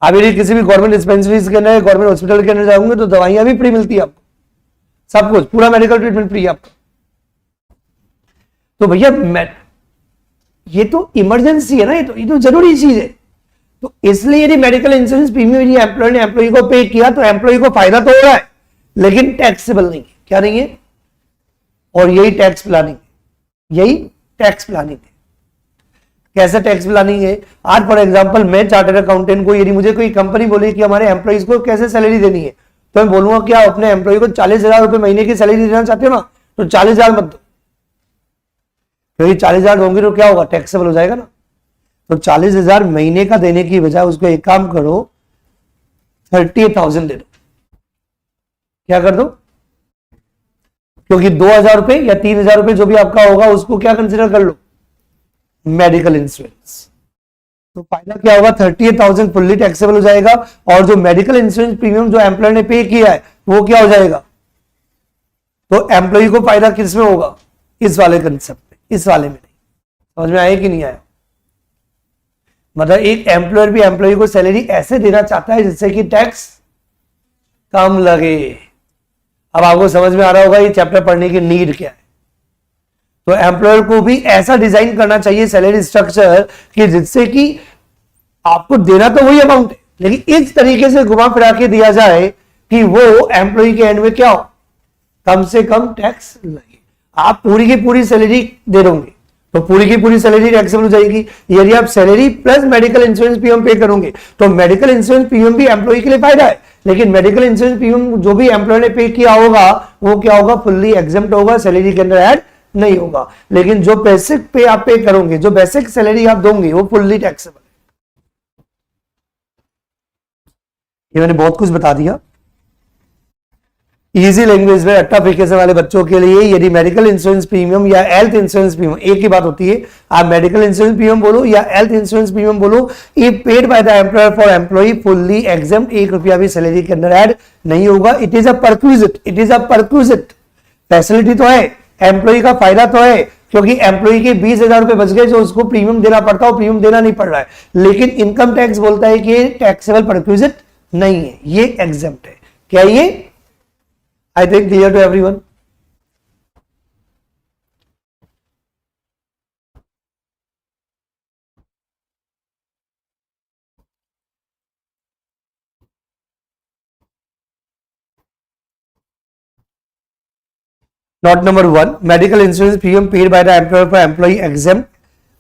आप यदि किसी भी गवर्नमेंट डिस्पेंसरीज के अंदर, गवर्नमेंट हॉस्पिटल के अंदर जाओगे तो दवाइयां भी फ्री मिलती है आपको, सब कुछ, पूरा मेडिकल ट्रीटमेंट फ्री है आपका। तो भैया ये तो इमरजेंसी है ना, ये तो जरूरी चीज है। तो इसलिए यदि मेडिकल इंश्योरेंस प्रीमियम यदि एम्प्लॉय ने एम्प्लॉय को पे किया तो एम्प्लॉय को फायदा तो हो रहा है, लेकिन टैक्सेबल नहीं है। क्या नहीं है, और यही टैक्स प्लानिंग, यही टैक्स प्लानिंग है। कैसा टैक्स प्लानिंग है, आज फॉर एग्जांपल मैं चार्टर्ड अकाउंटेंट को यदि मुझे कोई कंपनी बोले कि हमारे एम्प्लॉइज को कैसे सैलरी देनी है, तो मैं बोलूंगा क्या अपने एम्प्लॉय को 40,000 रुपए महीने की सैलरी देना चाहते हो ना, तो 40,000 मत दो, क्योंकि 40,000 दोगे तो क्या होगा, टैक्सेबल हो जाएगा ना। तो 40,000 महीने का देने की बजाय उसको एक काम करो, 30,000 दे दो। क्या कर दो, क्योंकि 2,000 रुपए या 3,000 रुपए जो भी आपका होगा उसको क्या कंसिडर कर लो, मेडिकल इंश्योरेंस। तो फायदा क्या होगा, 38,000 फुल्ली टैक्सेबल हो जाएगा, और जो मेडिकल इंश्योरेंस प्रीमियम जो एम्प्लॉय ने पे किया है वो क्या हो जाएगा, तो एम्प्लॉय को फायदा किस में होगा, इस वाले कंसेप्ट में, इस वाले में नहीं। समझ में आया कि नहीं आया। मतलब एक एम्प्लॉयर भी एम्प्लॉय को सैलरी ऐसे देना चाहता है जिससे कि टैक्स कम लगे। अब आपको समझ में आ रहा होगा ये चैप्टर पढ़ने की नीड क्या है। तो एम्प्लॉयर को भी ऐसा डिजाइन करना चाहिए सैलरी स्ट्रक्चर कि जिससे कि आपको देना तो वही अमाउंट है, लेकिन इस तरीके से घुमा फिरा के दिया जाए कि वो एम्प्लॉय के एंड में क्या हो, कम से कम टैक्स लगे। आप पूरी की पूरी सैलरी दे दोगे तो पूरी की पूरी सैलरी टैक्सेबल हो जाएगी। यदि आप salary plus medical insurance premium पे करोगे तो मेडिकल इंश्योरेंस प्रीमियम भी एम्प्लॉय के लिए फायदा है, लेकिन मेडिकल इंश्योरेंस प्रीमियम जो भी एम्प्लॉय ने पे किया होगा वो क्या होगा, फुल्ली एग्जेम्प्ट होगा, सैलरी के अंदर ऐड नहीं होगा। लेकिन जो बेसिक पे आप पे करोगे, जो बेसिक सैलरी आप दोगे वो फुल्ली टैक्सेबल है। ये मैंने बहुत कुछ बता दिया इजी लैंग्वेज में अट्टाफिकेशन वाले बच्चों के लिए। यदि मेडिकल इंश्योरेंस प्रीमियम या हेल्थ इंश्योरेंस प्रीमियम, एक ही बात होती है, आप मेडिकल इंश्योरेंस प्रीमियम बोलो या हेल्थ इंश्योरेंस प्रीमियम बोलो, ये paid by the employer for employ, fully exempt, 1 रुपया भी सैलरी के अंदर ऐड नहीं होगा। It is a perquisite, it is a perquisite. Facility तो है, एम्प्लॉय का फायदा तो है, क्योंकि एम्प्लॉय के 20,000 रुपए बच गए जो उसको प्रीमियम देना पड़ता है, प्रीमियम देना नहीं पड़ रहा है। लेकिन इनकम टैक्स बोलता है कि टैक्सेबल परक्विजिट नहीं है, ये एग्जेम्प्ट है। क्या ये I think clear to everyone? Note number 1, medical insurance premium paid by the employer for employee exempt.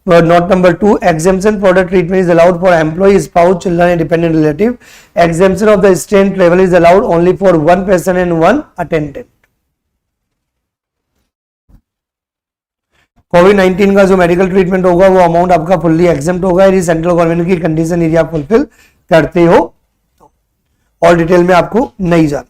Note number 2, exemption for the treatment is allowed for employee, spouse, children and dependent relative. Exemption of the stay and travel is allowed only for one person and one attendant. कोविड-19 का जो medical treatment होगा वो amount आपका fully exempt होगा यदि central government की condition यदि आप फुलफिल करते हो। और डिटेल में आपको नहीं जाना।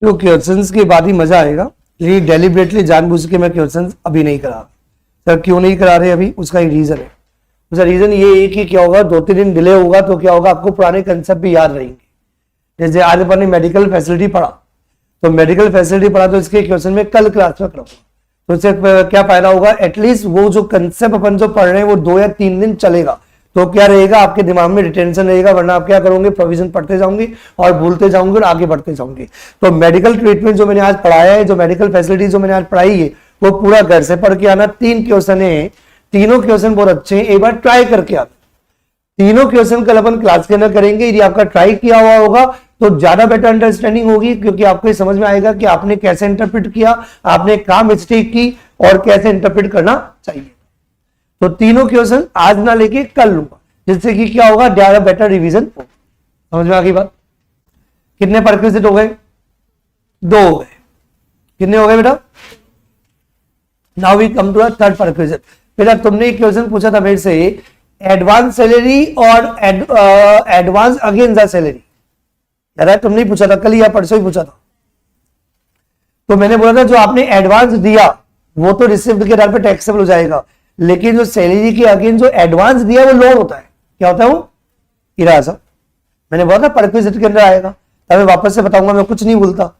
तो क्वेश्चंस के बाद ही मजा आएगा, लेकिन डेलिबरेटली जानबूझ के मैं क्वेश्चंस अभी नहीं करा रहा। सर क्यों नहीं करा रहे अभी, उसका एक रीजन है। उसका रीजन ये है कि क्या होगा, 2-3 दिन डिले होगा तो क्या होगा, आपको पुराने कंसेप्ट भी याद रहेंगे। जैसे आज अपन ने मेडिकल फैसिलिटी पढ़ा, तो मेडिकल फैसिलिटी पढ़ा तो इसके क्वेश्चन में कल क्लास में कराऊंगा, तो इससे क्या फायदा होगा, एटलीस्ट वो जो कंसेप्ट अपन जो पढ़ रहे हैं वो 2 या 3 दिन चलेगा, तो क्या रहेगा आपके दिमाग में रिटेंशन रहेगा, वरना आप क्या करोगे, प्रोविजन पढ़ते जाओगे और भूलते जाओगे और आगे बढ़ते जाओगे। तो मेडिकल ट्रीटमेंट जो मैंने आज पढ़ाया है, जो मेडिकल फैसिलिटी जो मैंने आज पढ़ाई है, वो पूरा घर से पढ़ के आना। 3 क्वेश्चन है, तीनों क्वेश्चन बहुत अच्छे हैं, एक बार ट्राई करके आना। तीनों क्वेश्चन कल अपन क्लास के अंदर करेंगे। यदि आपका ट्राई किया हुआ होगा तो ज्यादा बेटर अंडरस्टैंडिंग होगी, क्योंकि आपको समझ में आएगा कि आपने कैसे इंटरप्रेट किया, आपने कहां मिस्टेक की और कैसे इंटरप्रेट करना चाहिए। तो तीनों क्वेश्चन आज ना लेके कल लूंगा, जिससे कि क्या होगा, ज्यादा बेटर रिवीजन हो। समझ में आ गई बात। कितने परक्विजिट हो गए, 2 हो गए। कितने हो गए बेटा, now we come to the third perquisite. बेटा तुमने एक क्वेश्चन पूछा था मेरे से, एडवांस सैलरी और एडवांस अगेंस्ट द सैलरी, यार तुमने ही पूछा था कल या परसों ही पूछा था। तो मैंने बोला था जो आपने एडवांस दिया वो तो रिसिप्ट के आधार पर टैक्सेबल हो जाएगा, लेकिन जो सैलरी के अगेंस्ट जो एडवांस दिया वो लोन होता है। क्या होता है वो, इराजा। मैंने बोला था परक्विजिट के अंदर आएगा, तब मैं वापस से बताऊंगा, मैं कुछ नहीं भूलता।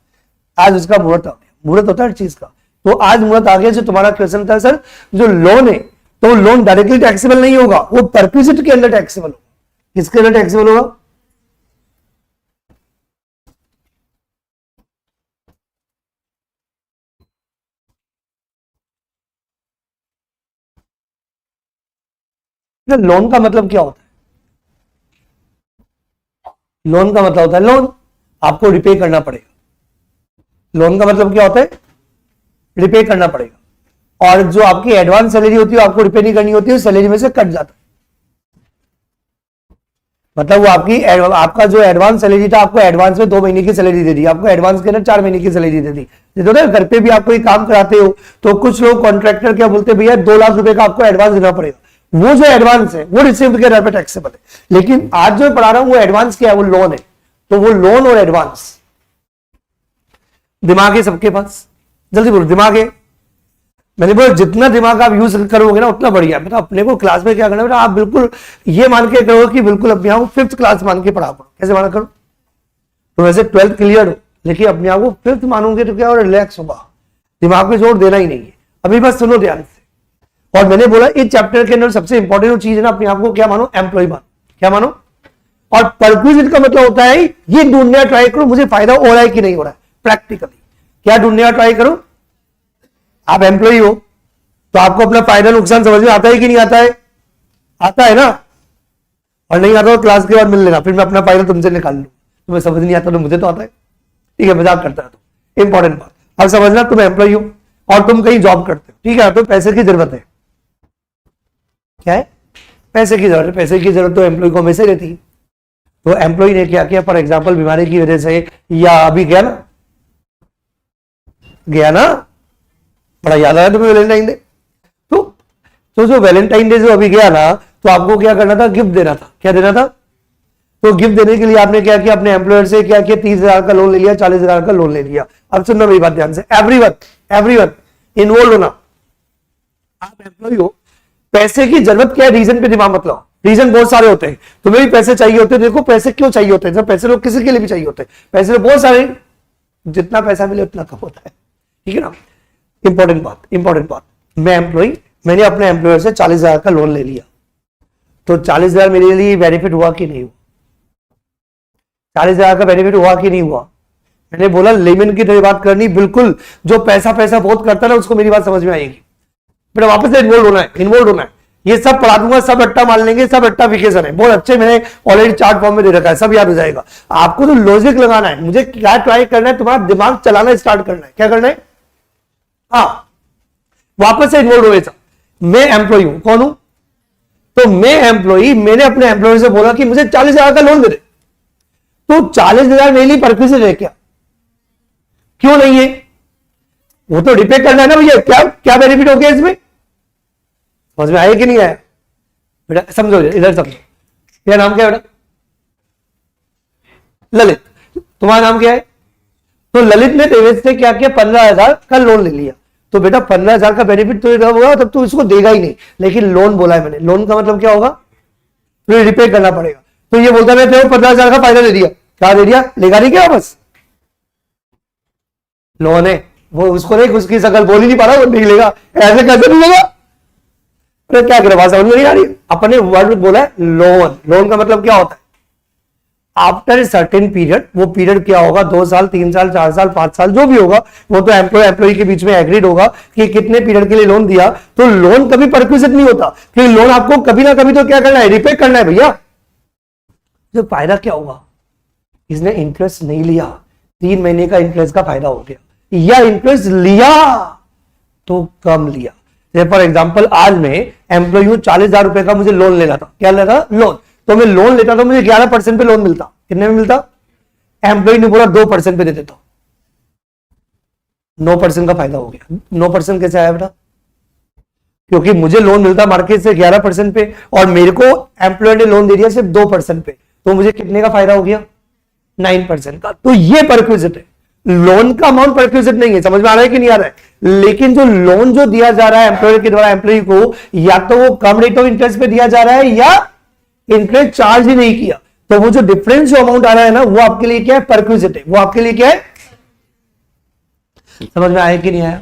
आज उसका मुहूर्त आ गया, मुहूर्त होता है हर चीज का, तो आज मुहूर्त आ गया। जो तुम्हारा क्वेश्चन था सर, जो लोन है तो लोन डायरेक्टली टैक्सेबल नहीं होगा, वो परक्विजिट के अंदर टैक्सेबल होगा। किसके अंदर टैक्सेबल होगा, लोन का मतलब क्या होता है, लोन का मतलब होता है लोन आपको रिपे करना पड़ेगा। लोन का मतलब क्या होता है, रिपे करना पड़ेगा। और जो आपकी एडवांस सैलरी होती है आपको रिपे नहीं करनी होती है, सैलरी में से कट जाता है। मतलब वो आपका जो एडवांस सैलरी था, आपको एडवांस में 2 महीने की सैलरी दे दी, आपको एडवांस के अंदर 4 महीने की सैलरी दे दी। घर पे भी आप कोई काम कराते हो तो कुछ लोग कॉन्ट्रैक्टर क्या बोलते हैं, भैया 2 लाख रुपए का आपको एडवांस देना पड़ेगा। वो जो एडवांस है वो रिसिप्ट के आधार पर टैक्सेबल है। लेकिन आज जो पढ़ा रहा हूं वो एडवांस क्या है, वो लोन है। तो वो लोन और एडवांस, दिमाग है सबके पास, जल्दी बोलो दिमाग है। मैंने बोला जितना दिमाग आप यूज करोगे ना उतना बढ़िया। बेटा अपने को क्लास में क्या करना बेटा, आप बिल्कुल ये मान के करो कि बिल्कुल अपने आप को 5th क्लास मान के पढ़ा करो। कैसे माना करो, तो वैसे 12th क्लियर हो, लेकिन अपने आप को 5th मानोगे तो क्या, और रिलैक्स होगा, दिमाग में जोर देना ही नहीं है। अभी बस सुनो ध्यान से। और मैंने बोला इस चैप्टर के अंदर सबसे इंपॉर्टेंट चीज है ना, अपने आप को क्या मानो, एम्प्लॉय मानो। क्या मानो, और परक्विजिट का मतलब होता है ये ढूंढना ट्राई करो मुझे फायदा हो रहा है कि नहीं हो रहा है प्रैक्टिकली। क्या ढूंढने ट्राई करो, आप एम्प्लॉय हो तो आपको अपना फायदा नुकसान समझ में आता है कि नहीं आता है, आता है ना। और नहीं आता तो क्लास के बाद मिल लेना, फिर मैं अपना फायदा तुमसे निकाल लूं। तुम्हें समझ नहीं आता तो मुझे तो आता है, ठीक है, मजाक करता है। तो इंपॉर्टेंट बात अब समझना, तुम एम्प्लॉय हो और तुम कहीं जॉब करते हो, ठीक है, तो पैसे की जरूरत है। क्या है, पैसे की जरूरत है। पैसे की जरूरत तो एम्प्लॉय को हमेशा रहती है। तो एम्प्लॉय ने क्या किया, फॉर एग्जाम्पल बीमारी की वजह से, या अभी गया ना, बड़ा याद आया तुम्हें वैलेंटाइन डे। तो जो वैलेंटाइन डे जो अभी गया ना, तो आपको क्या करना था, गिफ्ट देना था। क्या देना था, तो गिफ्ट देने के लिए आपने क्या किया, अपने एम्प्लॉयर से क्या किया, 30,000 का लोन ले लिया, 40,000 का लोन ले लिया। अब सुनना मेरी बात ध्यान से, एवरीवन इन्वॉल्व होना। आप एम्प्लॉय हो, पैसे की जरूरत क्या है, रीजन पे दिमाग मत लाओ। रीजन बहुत सारे होते हैं, तुम्हें भी पैसे चाहिए होते हैं। देखो पैसे क्यों चाहिए होते हैं, पैसे लोग किसी के लिए भी चाहिए होते हैं। पैसे तो बहुत सारे, जितना पैसा मिले उतना कम होता है, ठीक है ना। इंपॉर्टेंट बात, मैं एम्प्लॉय, मैंने अपने एम्प्लॉयर से 40,000 का लोन ले लिया, तो 40,000 मेरे लिए बेनिफिट हुआ कि नहीं हुआ, 40,000 का बेनिफिट हुआ कि नहीं हुआ। मैंने बोला लेमन की तरह बात करनी, बिल्कुल जो पैसा बहुत करता है ना उसको मेरी बात समझ में आएगी। बेटा वापस से इन्वोल्व होना है। ये सब पढ़ा दूंगा, सब रट्टा मान लेंगे, सब रट्टाफिकेशन है, बहुत अच्छे मैंने ऑलरेडी चार्ट फॉर्म में दे रखा है, सब याद हो जाएगा। आपको तो लॉजिक लगाना है, मुझे क्या ट्राई करना है, तुम्हारा दिमाग चलाना स्टार्ट करना है। क्या करना है? हाँ, वापस से इन्वोल्व हुए। मैं एम्प्लॉय हूं, कौन हूं? तो मैं एम्प्लॉय, मैंने अपने एम्प्लॉयर से बोला कि मुझे 40,000 का लोन दे दे। तो 40,000 मेरे लिए परक्विजिट है क्या? क्यों नहीं है? वो तो रिपे करना है ना भैया। क्या क्या बेनिफिट हो गया इसमें? समझ में आया कि नहीं आया? बेटा समझो, इधर समझो। क्या नाम क्या है बेटा? ललित। तुम्हारा नाम क्या है? तो ललित ने देवेश से क्या किया? 15,000 का लोन ले लिया। तो बेटा 15,000 का बेनिफिट तो जब होगा तब तो इसको देगा ही नहीं, लेकिन लोन बोला है मैंने। लोन का मतलब क्या होगा? तो रिपे करना पड़ेगा। तो ये बोलता मैं तेरे को 15,000 का फायदा दे दिया। क्या दे दिया? लेगा नहीं क्या वापस? लोन है वो, उसको नहीं, उसकी शकल बोल ही नहीं पा रहा, वो नहीं लेगा। ऐसे कैसे नहीं लेगा? अरे क्या करे, बात समझ में नहीं आ रही? अपने वर्ड बोला है लोन। लोन का मतलब क्या होता है? आफ्टर सर्टेन पीरियड, वो पीरियड क्या होगा? 2 साल, 3 साल, 4 साल, 5 साल, जो भी होगा वो तो एम्प्लॉय के बीच में एग्रीड होगा कि कितने पीरियड के लिए लोन दिया। तो लोन कभी परक्विजिट नहीं होता, क्योंकि लोन आपको कभी ना कभी तो क्या करना है? रिपे करना है भैया। तो फायदा क्या होगा? इसने इंटरेस्ट नहीं लिया, 3 महीने का इंटरेस्ट का फायदा हो गया, या इंटरेस्ट लिया तो कम लिया। फॉर एग्जाम्पल आज मैं एम्प्लॉय हूं, 40,000 रुपए का मुझे लोन लेना था। क्या लेना था? लोन। तो मैं लोन लेता तो मुझे 11% पे लोन मिलता। कितने में मिलता? एम्प्लॉय ने बोला 2% पे दे देता। 9% का फायदा हो गया। 9% कैसे आया बेटा? क्योंकि मुझे लोन मिलता मार्केट से 11% पे, और मेरे को एम्प्लॉय ने लोन दे दिया सिर्फ 2% पे, तो मुझे कितने का फायदा हो गया? 9% का। तो ये परक्विजिट है। लोन का अमाउंट परक्विजिट नहीं है। समझ में आ रहा है कि नहीं आ रहा है? लेकिन जो लोन जो दिया जा रहा है एम्प्लॉयर के द्वारा एम्प्लॉय को, या तो वो कम रेट ऑफ इंटरेस्ट पे दिया जा रहा है, या इंटरेस्ट चार्ज ही नहीं किया। तो वो जो डिफरेंस जो अमाउंट आ रहा है ना, वो आपके लिए क्या है? परक्विजिट है। वो आपके लिए क्या है? समझ में आया कि नहीं आया?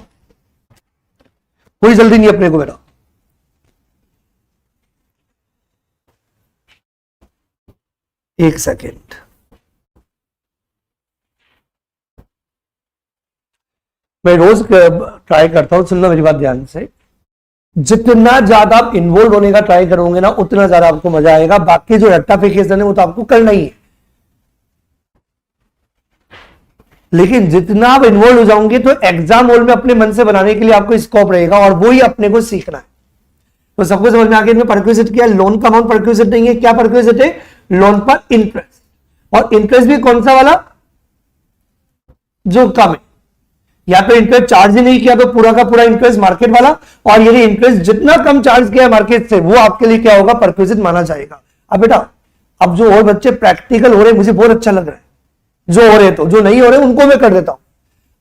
कोई जल्दी नहीं अपने को बेटा। एक सेकेंड, मैं रोज ट्राई करता हूं, सुनना मेरी बात ध्यान से। जितना ज्यादा आप इन्वॉल्व होने का ट्राई करोगे ना, उतना ज्यादा आपको मजा आएगा। बाकी जो रेक्टिफिकेशन है वो तो आपको करना ही है, लेकिन जितना आप इन्वॉल्व हो जाओगे तो एग्जाम हॉल में अपने मन से बनाने के लिए आपको स्कोप रहेगा, और वो ही अपने को सीखना है। तो सबको समझ में आ गया? परक्विजिट किया। लोन का अमाउंट परक्विजिट नहीं है। क्या परक्विजिट है? लोन पर इंटरेस्ट, और इंटरेस्ट भी कौन सा वाला? जो कम है। या तो इंटरेस्ट चार्ज ही नहीं किया तो पूरा का पूरा इंटरेस्ट मार्केट वाला, और यदि इंटरेस्ट जितना कम चार्ज किया मार्केट से, वो आपके लिए क्या होगा? परक्विजिट माना जाएगा। अब बेटा, अब जो और बच्चे प्रैक्टिकल हो रहे हैं, मुझे बहुत अच्छा लग रहा है। जो हो रहे तो, जो नहीं हो रहे उनको मैं कर देता हूं।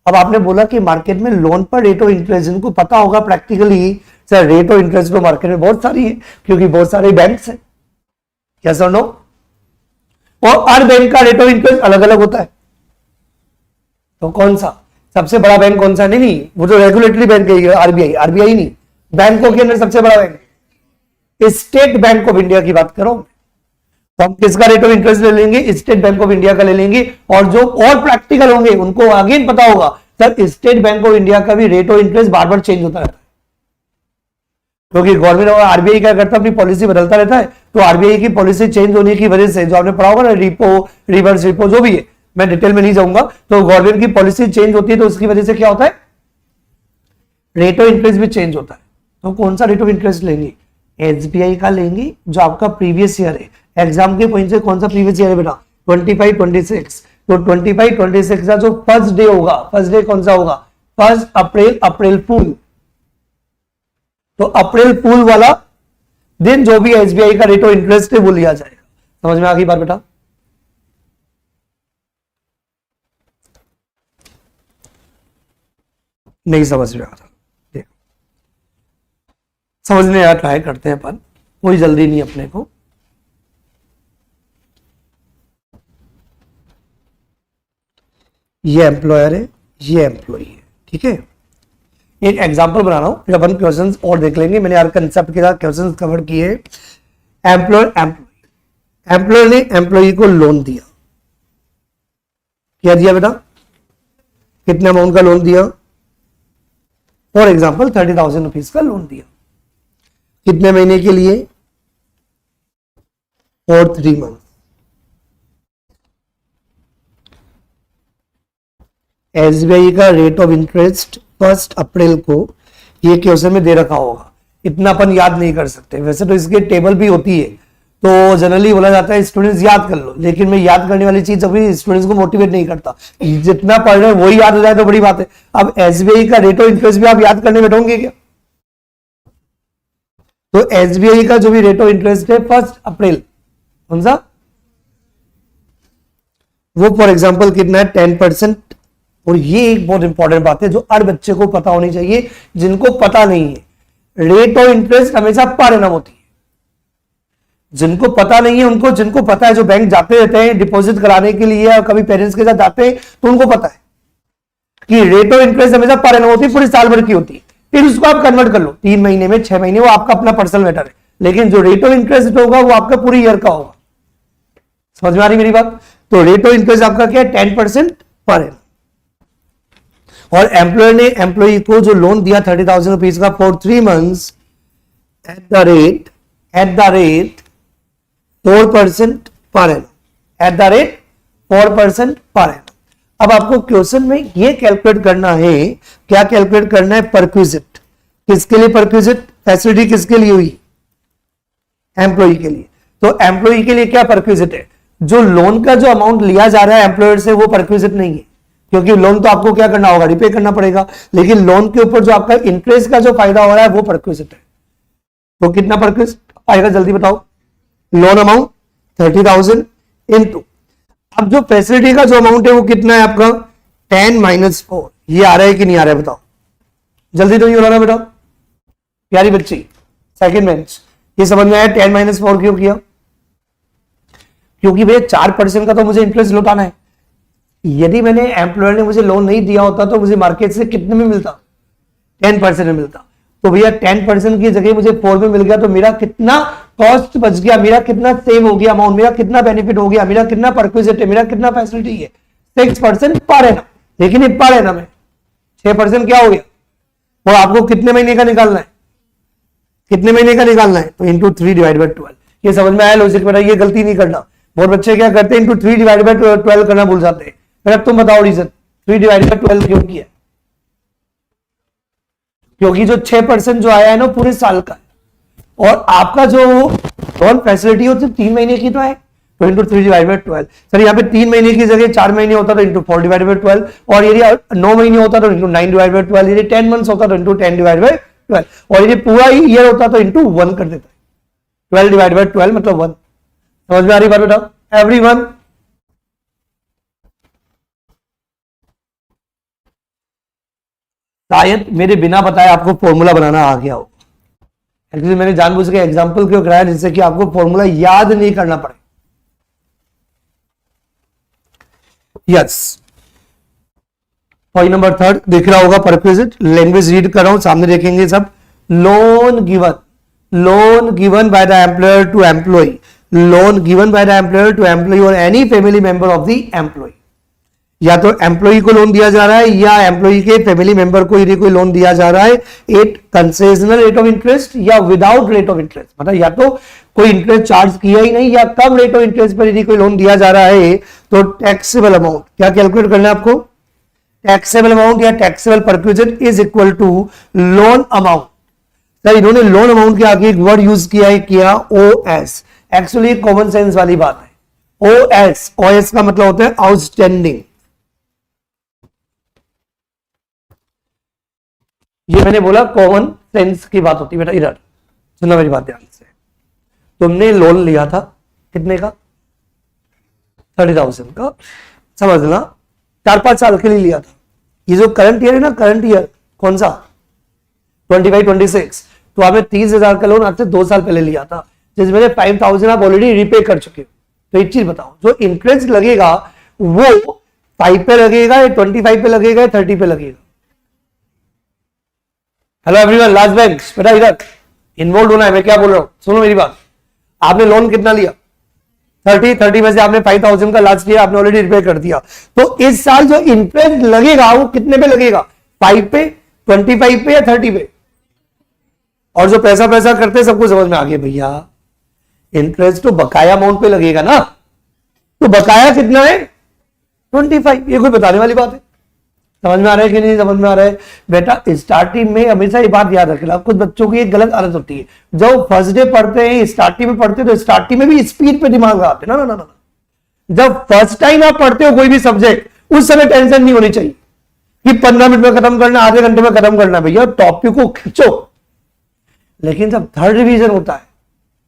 अब आपने बोला कि मार्केट में लोन पर रेट ऑफ इंटरेस्ट, जिनको पता होगा practically sir rate of interest तो मार्केट में बहुत सारी है, क्योंकि बहुत सारे बैंक्स हैं। क्या सर? नो। और हर बैंक का रेट ऑफ इंटरेस्ट अलग अलग होता है। तो कौन सा सबसे बड़ा बैंक कौन सा? नहीं, वो जो रेगुलेटरी बैंक है आरबीआई। आरबीआई नहीं, बैंकों के अंदर सबसे बड़ा bank state bank of India की बात करो। तो हम किसका रेट ऑफ इंटरेस्ट ले लेंगे? स्टेट बैंक ऑफ इंडिया का ले लेंगे। और जो और प्रैक्टिकल होंगे उनको आगे पता होगा sir state bank of India का भी rate of interest bar bar change होता रहता है, क्योंकि गवर्नमेंट और आरबीआई क्या करता है? अपनी पॉलिसी बदलता रहता है। तो आरबीआई की पॉलिसी चेंज होने की वजह से, जो आपने पढ़ा होगा ना, रिपो, रिवर्स रिपो, जो भी है, मैं डिटेल में नहीं जाऊंगा। तो गवर्नमेंट की पॉलिसी चेंज होती है, तो उसकी वजह से क्या होता है? रेट ऑफ इंटरेस्ट भी चेंज होता है। तो कौन सा रेट ऑफ इंटरेस्ट लेंगे? एसबीआई का लेंगे, जो आपका प्रीवियस ईयर है। एग्जाम के पॉइंट से कौन सा प्रीवियस ईयर है बेटा? 25-26। तो 25-26 का जो फर्स्ट डे होगा, फर्स्ट डे कौन सा होगा? 1 अप्रैल, अप्रैल फूल। तो अप्रैल फूल वाला दिन जो भी एसबीआई का रेट ऑफ इंटरेस्ट है वो लिया जाएगा। समझ में आ गई बात बेटा? नहीं समझ में आ रहा? देखो, समझने यार ट्राई करते हैं अपन, कोई जल्दी नहीं अपने को। ये एम्प्लॉयर है, ये एम्प्लॉई है, ठीक है। एक एग्जांपल बना रहा हूं, फिर अपन क्वेश्चंस और देख लेंगे। मैंने यार कंसेप्ट के साथ क्वेश्चंस कवर किए। एम्प्लॉयर ने एम्प्लॉई को लोन दिया। क्या दिया बेटा? कितने अमाउंट का लोन दिया? फॉर एग्जाम्पल 30,000 रुपीज का लोन दिया, कितने महीने के लिए? For 3 month. एसबीआई का रेट ऑफ इंटरेस्ट 1 अप्रैल को ये क्वेश्चन में दे रखा होगा, इतना अपन याद नहीं कर सकते। वैसे तो इसके टेबल भी होती है, तो जनरली बोला जाता है स्टूडेंट्स याद कर लो, लेकिन मैं याद करने वाली चीज अभी स्टूडेंट्स को मोटिवेट नहीं करता। जितना पढ़ रहे हैं वही याद हो जाए तो बड़ी बात है। अब एसबीआई का रेट ऑफ इंटरेस्ट भी आप याद करने बैठोगे क्या? तो एसबीआई का जो भी रेट ऑफ इंटरेस्ट है 1 अप्रैल, कौन सा? वो फॉर एग्जाम्पल कितना है? 10%। और ये एक बहुत इंपॉर्टेंट बात है जो हर बच्चे को पता होनी चाहिए, जिनको पता नहीं है, रेट ऑफ इंटरेस्ट हमेशा पर एनम होती है। जिनको पता नहीं है उनको, जिनको पता है, जो बैंक जाते रहते हैं डिपॉजिट कराने के लिए और कभी पेरेंट्स के साथ जाते हैं, तो उनको पता है कि रेट ऑफ इंटरेस्ट हमेशा पर एनम होती है, पूरी साल भर की होती है। फिर उसको आप कन्वर्ट कर लो 3 महीने में, 6 महीने, वो आपका अपना पर्सनल मैटर है, लेकिन जो रेट ऑफ इंटरेस्ट होगा वो आपका पूरी ईयर का होगा। समझ में आ रही मेरी बात? तो रेट ऑफ इंटरेस्ट आपका क्या है? 10% पर एनम। और एम्प्लॉयर ने एम्प्लॉई को जो लोन दिया 30,000 रुपीज का for 3 months at the rate 4% per annum, at the rate 4% per annum. अब आपको क्वेश्चन में ये कैलकुलेट करना है, क्या कैलकुलेट करना है? परक्विजिट। किसके लिए परक्विजिट? फैसिलिटी किसके लिए हुई? एम्प्लॉई के लिए। तो एम्प्लॉई के लिए क्या परक्विजिट है? जो लोन का जो अमाउंट लिया जा रहा है एम्प्लॉयर से वो परक्विजिट नहीं है, क्योंकि लोन तो आपको क्या करना होगा? रिपे करना पड़ेगा, लेकिन लोन के ऊपर जो आपका इंटरेस्ट का जो फायदा हो रहा है वो परक्विजिट है। तो कितना परक्विजिट आएगा जल्दी बताओ? लोन अमाउंट 30,000 इनटू, अब जो फैसिलिटी का जो अमाउंट है वो कितना है आपका? 10 - 4। ये आ रहा है कि नहीं आ रहा है बताओ जल्दी? तो नहीं हो रहा बेटा, प्यारी बच्ची सेकंड बेंच, ये समझ में आया 10 - 4 क्यों किया? क्योंकि भैया 4% का तो मुझे इंटरेस्ट लौटाना है। यदि मैंने एम्प्लॉयर ने मुझे लोन नहीं दिया होता तो मुझे मार्केट से कितने में मिलता? 10% में मिलता। तो भैया 10% की जगह मुझे 4 में मिल गया, तो मेरा कितना कॉस्ट बच गया, मेरा कितना सेव हो गया अमाउंट, मेरा कितना बेनिफिट हो गया, मेरा कितना परक्विजिट है, मेरा कितना फैसिलिटी है? 6% पर एनम। लेकिन ये पर एनम है, 6% क्या हो गया? और आपको कितने महीने का निकालना है? कितने महीने का निकालना है? तो इंटू 3/12। ये समझ में आया लॉजिक बेटा? ये गलती नहीं करना। बहुत बच्चे क्या करते हैं? इंटू 3/12 करना भूल जाते हैं। अब तुम बताओ रीजन 3/12 क्यों किया? क्योंकि जो 6% जो आया है ना पूरे साल का है, और आपका जो लोन फैसिलिटी होती है 3 महीने की तो है, तो इंटू 3/12। सर यहाँ पे 3 महीने की जगह 4 महीने होता तो इंटू 4/12, और यदि 9 महीने होता तो इंटू 9/12, यदि 10 मंथ्स होता तो इंटू 10/12, और यदि पूरा ही ईयर होता तो इंटू 1 कर देता है। 12/12 मतलब 1। समझ में आ रही बात बेटा? एवरीवन शायद मेरे बिना बताए आपको फॉर्मूला बनाना आ गया हो। एक्चुअली मैंने जानबूझ के एग्जांपल क्यों कराया, जिससे कि आपको फॉर्मूला याद नहीं करना पड़े। यस, पॉइंट नंबर 3 दिख रहा होगा परक्विजिट। लैंग्वेज रीड कर रहा हूं, सामने देखेंगे सब। Loan given by the employer to employee, loan given by the employer to employee और any family member of the employee. या तो एम्प्लॉई को लोन दिया जा रहा है या एम्प्लॉई के फैमिली मेंबर को यदि कोई लोन दिया जा रहा है at concessional rate of interest या विदाउट रेट ऑफ इंटरेस्ट, मतलब या तो कोई इंटरेस्ट चार्ज किया ही नहीं या कम रेट ऑफ इंटरेस्ट पर यदि कोई लोन दिया जा रहा है, तो टैक्सेबल अमाउंट क्या कैलकुलेट करना है आपको? टैक्सेबल अमाउंट या taxable perquisite is equal to loan amount. Sir इन्होंने लोन अमाउंट के आगे एक वर्ड यूज किया है, क्या? OS। एक्चुअली कॉमन सेंस वाली बात है। OS का मतलब होता है आउटस्टैंडिंग। ये मैंने बोला कॉमन सेंस की बात होती है बेटा। इधर सुनो मेरी बात ध्यान से। तुमने लोन लिया था कितने का? 30,000 का, समझना 4-5 साल के लिए लिया था। ये जो करंट ईयर है ना, करंट ईयर कौन सा? 25-26। तो आपने 30,000 का लोन आज से 2 साल पहले लिया था, जिसमें 5,000 आप ऑलरेडी रिपे कर चुके हो। तो एक चीज बताओ, जो इंटरेस्ट लगेगा वो 5 पे लगेगा या 25 पे लगेगा या 30 पे लगेगा? हेलो एवरीवन, लास्ट बेंच बेटा इधर इन्वॉल्व होना है। मैं क्या बोल रहा हूं, सुनो मेरी बात। आपने लोन कितना लिया? 30 में से आपने 5,000 का लास्ट ईयर आपने ऑलरेडी रिपे कर दिया। तो इस साल जो इंटरेस्ट लगेगा वो कितने पे लगेगा? 5 पे 25 पे या 30 पे? और जो पैसा पैसा करते हैं सबको समझ में आ गया भैया, इंटरेस्ट तो बकाया अमाउंट पे लगेगा ना, तो बकाया कितना है 25। ये कोई बताने वाली बात है? समझ में आ रहा है कि नहीं समझ में आ रहा है? बेटा स्टार्टिंग में हमेशा ये बात याद रखना, कुछ बच्चों की एक गलत आदत होती है, जब फर्स्ट डे पढ़ते हैं स्टार्टिंग में पढ़ते हैं तो स्टार्टिंग में भी स्पीड पे दिमाग लगाते हैं। ना ना ना ना, जब फर्स्ट टाइम आप पढ़ते हो कोई भी सब्जेक्ट उस समय टेंशन नहीं होनी चाहिए कि 15 मिनट में खत्म करना, आधे घंटे में खत्म करना। भैया टॉपिक को खींचो, लेकिन जब थर्ड रिवीजन होता है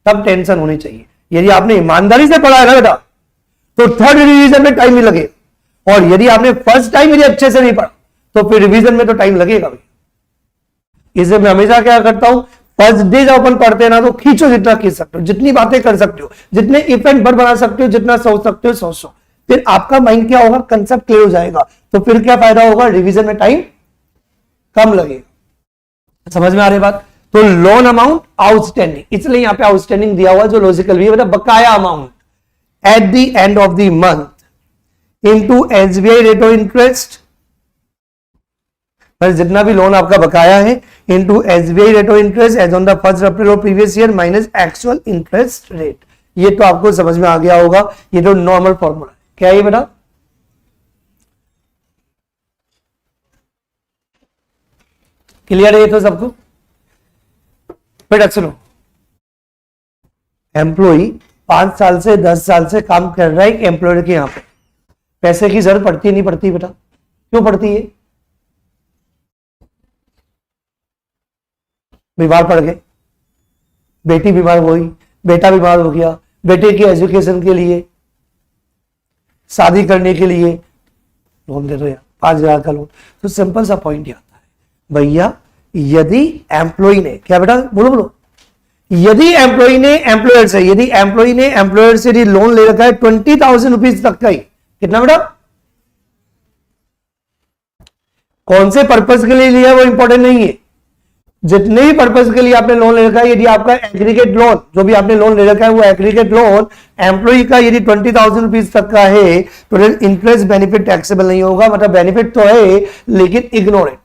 तब टेंशन होनी चाहिए। यदि आपने ईमानदारी से पढ़ा है ना बेटा तो थर्ड रिवीजन में टाइम नहीं लगेगा, और यदि आपने फर्स्ट टाइम यदि अच्छे से नहीं पढ़ा तो फिर रिवीजन में तो टाइम लगेगा भाई। इसलिए मैं हमेशा क्या करता हूं, फर्स्ट डे जब अपन पढ़ते हैं ना तो खींचो जितना खींच सकते हो, जितनी बातें कर सकते हो, जितने इफेक्ट बना सकते हो, जितना सोच सकते हो सोचो। फिर आपका माइंड क्या होगा, कंसेप्ट क्लियर हो जाएगा, तो फिर क्या फायदा होगा, रिवीजन में टाइम कम लगेगा। समझ में आ रही बात? तो लोन अमाउंट आउटस्टैंडिंग, इसलिए यहां पे आउटस्टैंडिंग दिया हुआ जो लॉजिकल भी है, मतलब बकाया amount at the end of the month into SBI rate of interest, जितना भी लोन आपका बकाया है into SBI rate of interest as on the 1 April of previous year minus actual interest rate. ये तो आपको समझ में आ गया होगा, ये तो नॉर्मल फॉर्मूला है। क्या है बेटा? क्लियर है ये तो सबको? बेटा सुनो, एम्प्लॉई 5 साल से 10 साल से काम कर रहा है एक एम्प्लॉयर के यहां पे, पैसे की जरूरत पड़ती है नहीं पड़ती बेटा? क्यों पड़ती है? बीमार पड़ गए, बेटी बीमार हो गई, बेटा बीमार हो गया, बेटे की एजुकेशन के लिए, शादी करने के लिए लोन दे दो यार 5,000 का लोन। तो सिंपल सा पॉइंट आता है भैया, यदि एम्प्लॉय ने, क्या बेटा बोलो बोलो, यदि एम्प्लॉय ने एम्प्लॉयर से, यदि एम्प्लॉय ने एम्प्लॉयर से लोन ले रखा है 20,000 रुपीज तक का ही, कितना बेटा, कौन से पर्पज के लिए लिया वो इंपॉर्टेंट नहीं है, जितने भी पर्पज के लिए आपने लोन ले रखा है, यदि आपका एग्रीगेट लोन, जो भी आपने लोन ले रखा है वो एग्रीगेट लोन एम्प्लॉय का यदि 20,000 रुपीज तक का है तो इंटरेस्ट बेनिफिट टैक्सेबल नहीं होगा। मतलब बेनिफिट तो है लेकिन इग्नोर इट,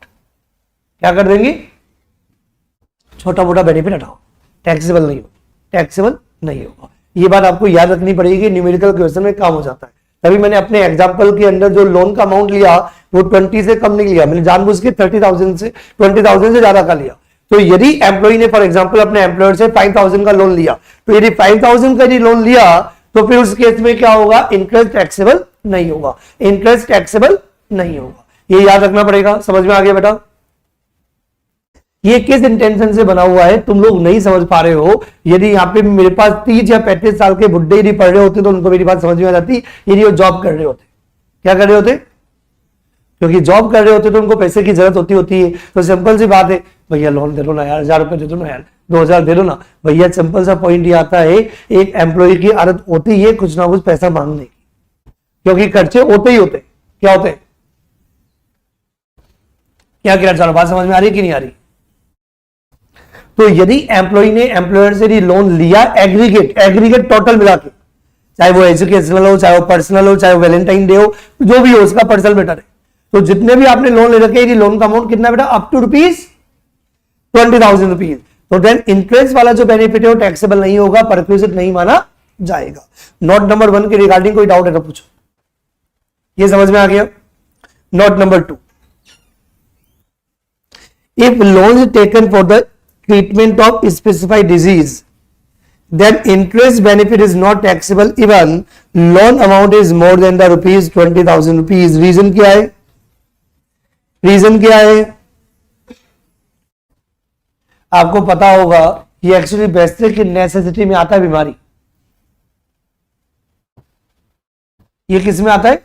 क्या कर देंगे, छोटा मोटा बेनिफिट हटाओ, टैक्सेबल नहीं होगा, टैक्सेबल नहीं होगा। ये बात आपको याद रखनी पड़ेगी, न्यूमेरिकल क्वेश्चन में काम हो जाता है। तभी मैंने अपने एग्जांपल के अंदर जो लोन का अमाउंट लिया वो 20 से कम नहीं लिया, मैंने जानबूझ के 30,000 से 20,000 से ज्यादा का लिया। तो यदि एम्प्लॉय ने फॉर एग्जांपल अपने एम्प्लॉयर से 5,000 का लोन लिया, तो यदि 5,000 का यदि लोन लिया तो फिर उस केस में क्या होगा, इंटरेस्ट टैक्सेबल नहीं होगा, इंटरेस्ट टैक्सेबल नहीं होगा। ये याद रखना पड़ेगा। समझ में आ गया बेटा? ये किस इंटेंशन से बना हुआ है तुम लोग नहीं समझ पा रहे हो। यदि यहाँ पे मेरे पास 30 या 35 साल के बुड्ढे यदि पढ़ रहे होते तो उनको मेरी बात समझ में आ जाती। यदि वो जॉब कर रहे होते, क्या कर रहे होते, क्योंकि जॉब कर रहे होते तो उनको पैसे की जरूरत होती है। तो सिंपल सी बात है, भैया लोन दे दो ना यार, 1,000 रुपए दे दो ना यार, 2,000 दे दो ना भैया। सिंपल सा पॉइंट ये आता है, एक एम्प्लॉय की आदत होती है कुछ ना कुछ पैसा मांगने की, क्योंकि खर्चे होते ही होते। क्या होते, क्या कह रहा, बात समझ में आ रही कि नहीं आ रही? तो यदि एम्प्लॉय ने एम्प्लॉयर से लोन लिया एग्रीगेट टोटल मिला के, चाहे वो एजुकेशनल हो, चाहे वो पर्सनल हो, चाहे वो वैलेंटाइन डे हो, जो भी हो उसका पर्सनल मैटर है, तो जितने भी आपने लोन ले रखे हैं, लोन का अमाउंट कितना बेटा, अप टू ₹20,000 रुपीज। तो देन इंटरेस्ट वाला जो बेनिफिट है वो टैक्सेबल नहीं होगा, परक्विजिट नहीं माना जाएगा। नोट नंबर 1 के रिगार्डिंग कोई डाउट है तो पूछो। ये समझ में आ गया? Note number 2, if loan taken for the treatment of specified disease, then interest benefit is not taxable even loan amount is more than the ₹20,000 rupees. Reason क्या है, रीजन क्या है आपको पता होगा, ये एक्चुअली बेसिक नेसेसिटी में आता है बीमारी। ये किस में आता है,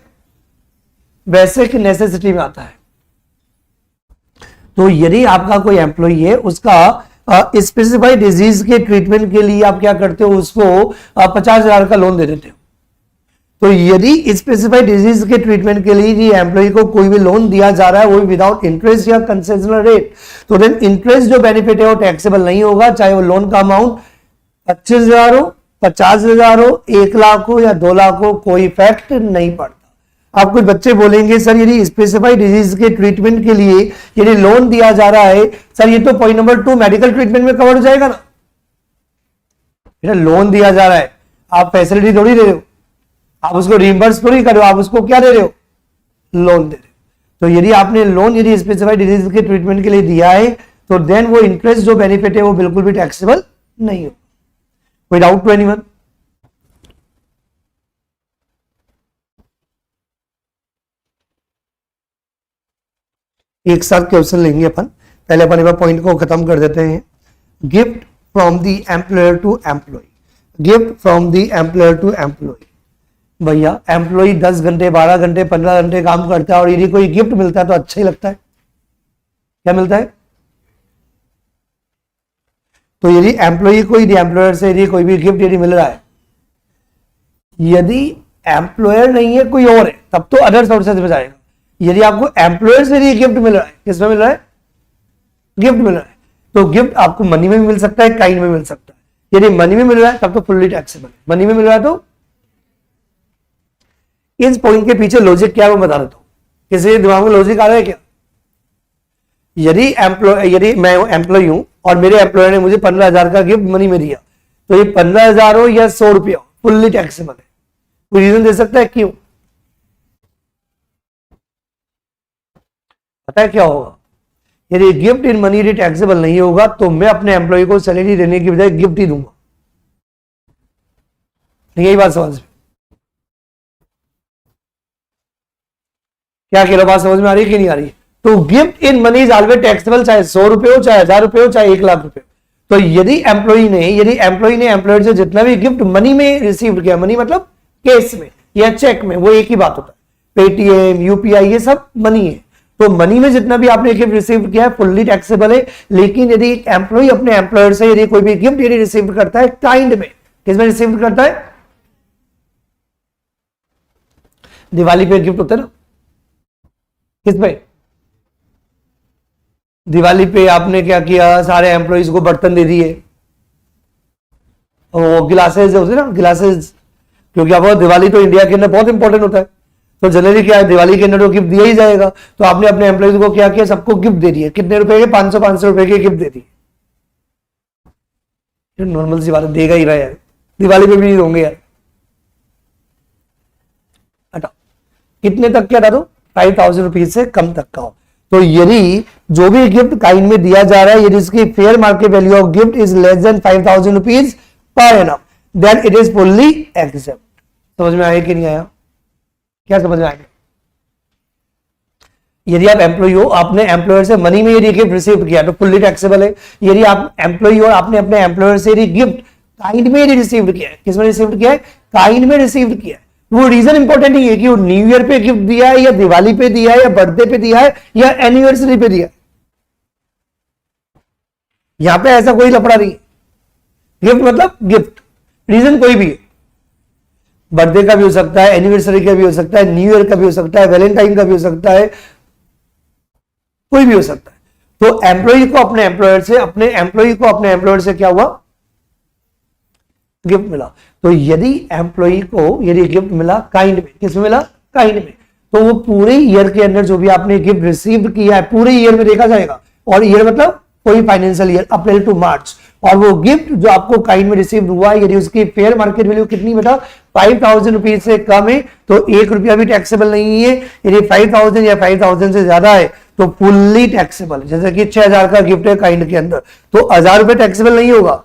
बेसिक नेसेसिटी में आता है। तो यदि आपका कोई एम्प्लॉय है, उसका स्पेसिफाइड डिजीज के ट्रीटमेंट के लिए आप क्या करते हो, उसको 50,000 का लोन दे देते हो। तो यदि स्पेसिफाइड डिजीज के ट्रीटमेंट के लिए एम्प्लॉय को कोई भी लोन दिया जा रहा है, वो भी विदाउट इंटरेस्ट या कंसेशनल रेट, तो देन इंटरेस्ट जो बेनिफिट है वो टैक्सेबल नहीं होगा, चाहे वो लोन का अमाउंट 25,000 हो, 50,000 हो, 1 लाख हो या 2 लाख हो, कोई इफेक्ट नहीं पड़ता। आप कुछ बच्चे बोलेंगे सर यदि स्पेसिफाइड डिजीज के ट्रीटमेंट के लिए यदि लोन दिया जा रहा है सर ये तो पॉइंट नंबर 2 मेडिकल ट्रीटमेंट में कवर हो जाएगा ना, लोन दिया जा रहा है, आप फैसिलिटी थोड़ी दे रहे हो, आप उसको रिइंबर्स थोड़ी कर रहे हो, आप उसको क्या दे रहे हो, लोन दे रहे हो। तो यदि आपने लोन यदि स्पेसिफाइड डिजीज के ट्रीटमेंट के लिए दिया है तो देन वो इंटरेस्ट जो बेनिफिट है वो बिल्कुल भी टैक्सेबल नहीं हो। कोई डाउट टू एनीवन? एक साथ क्वेश्चन लेंगे अपन, पहले अपन एक पॉइंट को खत्म कर देते हैं। Gift from the employer to employ, gift from the employer to employ. भैया एम्प्लॉय 10 घंटे 12 घंटे 15 घंटे काम करता है और यदि कोई गिफ्ट मिलता है तो अच्छा ही लगता है। क्या मिलता है? तो यदि एम्प्लॉय को यदि एम्प्लॉयर से यदि कोई भी गिफ्ट यदि मिल रहा है, यदि एम्प्लॉयर नहीं है कोई और है तब तो अदर सोर्सेज में जाएगा। यदि आपको एम्प्लॉयर से यदि गिफ्ट मिल रहा है, किसमें मिल रहा है? गिफ्ट मिल रहा है, तो गिफ्ट आपको मनी में भी मिल सकता है, काइंड में मिल सकता है। यदि मनी में मिल रहा है तब तो फुल्ली टैक्सेबल है, मनी में मिल रहा है तो। इस पॉइंट के पीछे लॉजिक क्या है वो बता देता हूं, किसी दिमाग में लॉजिक आ रहा है क्या? यदि मैं एम्प्लॉय हूं और मेरे एम्प्लॉयर ने मुझे 15,000 का गिफ्ट मनी में दिया, तो ये 15,000 हो या 100 रुपया फुल्ली टैक्सेबल है। कोई रीजन दे सकता है क्यों? पता है क्या होगा? यदि गिफ्ट इन मनी यदि टैक्सेबल नहीं होगा तो मैं अपने एम्प्लॉय को सैलरी देने की बजाय गिफ्ट ही दूंगा। यही बात समझ में क्या कह रहा, बात समझ में आ रही है कि नहीं आ रही है? तो gift in money is always taxable, चाहे 100 रुपए हो, चाहे 1000 रुपए हो, चाहे 1,00,000 रुपए हो। तो यदि एम्प्लॉय ने एम्प्लॉयर से जितना भी गिफ्ट मनी में रिसीव किया, मनी मतलब कैश में या चेक में, वो एक ही बात होता है, पेटीएम यूपीआई ये सब मनी है। तो मनी में जितना भी आपने गिफ्ट रिसीव किया है फुल्ली टैक्सेबल है। लेकिन यदि एम्प्लॉय अपने एम्प्लॉयर से यदि कोई भी गिफ्ट यदि रिसीव करता है काइंड में, किसमें रिसीव करता है? दिवाली पे गिफ्ट होता है ना, किस पे? दिवाली पे आपने क्या किया, सारे एम्प्लॉइज को बर्तन दे दिए, वो गिलासेज होते ना, गिलासेज, क्योंकि अब दिवाली तो इंडिया के अंदर बहुत इंपॉर्टेंट होता है, तो जनरली क्या है दिवाली के अंदर तो गिफ्ट दिया ही जाएगा। तो आपने अपने एम्प्लॉइज को क्या किया, सबको गिफ्ट दे दिए, कितने रुपए के? 500 रुपए के गिफ्ट दे दिए। नॉर्मल सी बात है, देगा ही रहा यार, दिवाली पे भी नहीं होंगे यार। हटा, कितने तक क्या था? तो 5,000 रुपीज से कम तक का हो। तो यदि जो भी गिफ्ट काइंड में दिया जा रहा है यदि इसकी fair market value of gift is less than 5,000 rupees पर annum, then it is fully except. समझ में आया कि नहीं आया? क्या समझ में आएगा? यदि आप एम्प्लॉय हो, आपने एम्प्लॉयर से मनी में यदि गिफ्ट रिसीव किया तो फुल्ली टैक्सेबल है। यदि आप एम्प्लॉय हो, आपने अपने एम्प्लॉयर से यदि गिफ्ट काइंड में यदि रिसीव किया है, किसमें रिसीव किया है? काइंड में रिसीव किया है। वो रीजन इंपॉर्टेंट नहीं है कि वो न्यू ईयर पे गिफ्ट दिया है या दिवाली पे दिया है या बर्थडे पे दिया है या एनिवर्सरी पे दिया है, यहां पे ऐसा कोई लफड़ा नहीं है। गिफ्ट मतलब गिफ्ट, रीजन कोई भी है, बर्थडे का भी हो सकता है, एनिवर्सरी का भी हो सकता है, न्यू ईयर का भी हो सकता है, वैलेंटाइन का भी हो सकता है, कोई भी हो सकता है। तो एम्प्लॉय को अपने एम्प्लॉयर से क्या हुआ? गिफ्ट मिला। तो यदि एम्प्लॉय को यदि गिफ्ट मिला काइंड में, किसमें मिला? काइंड में, तो वो पूरे ईयर के अंदर जो भी आपने गिफ्ट रिसीव किया है पूरे ईयर में देखा जाएगा। और ईयर मतलब कोई फाइनेंशियल ईयर अप्रैल टू मार्च, और वो गिफ्ट जो आपको काइंड में रिसीव हुआ है यदि उसकी फेयर मार्केट वैल्यू कितनी बेटा 5,000 रुपीज से कम है तो 1 रुपया भी टैक्सेबल नहीं है। यदि 5,000 या 5,000 से ज्यादा है तो फुल्ली टैक्सेबल। जैसे कि 6,000 का गिफ्ट है काइंड के अंदर तो 1,000 रुपए टैक्सेबल नहीं होगा,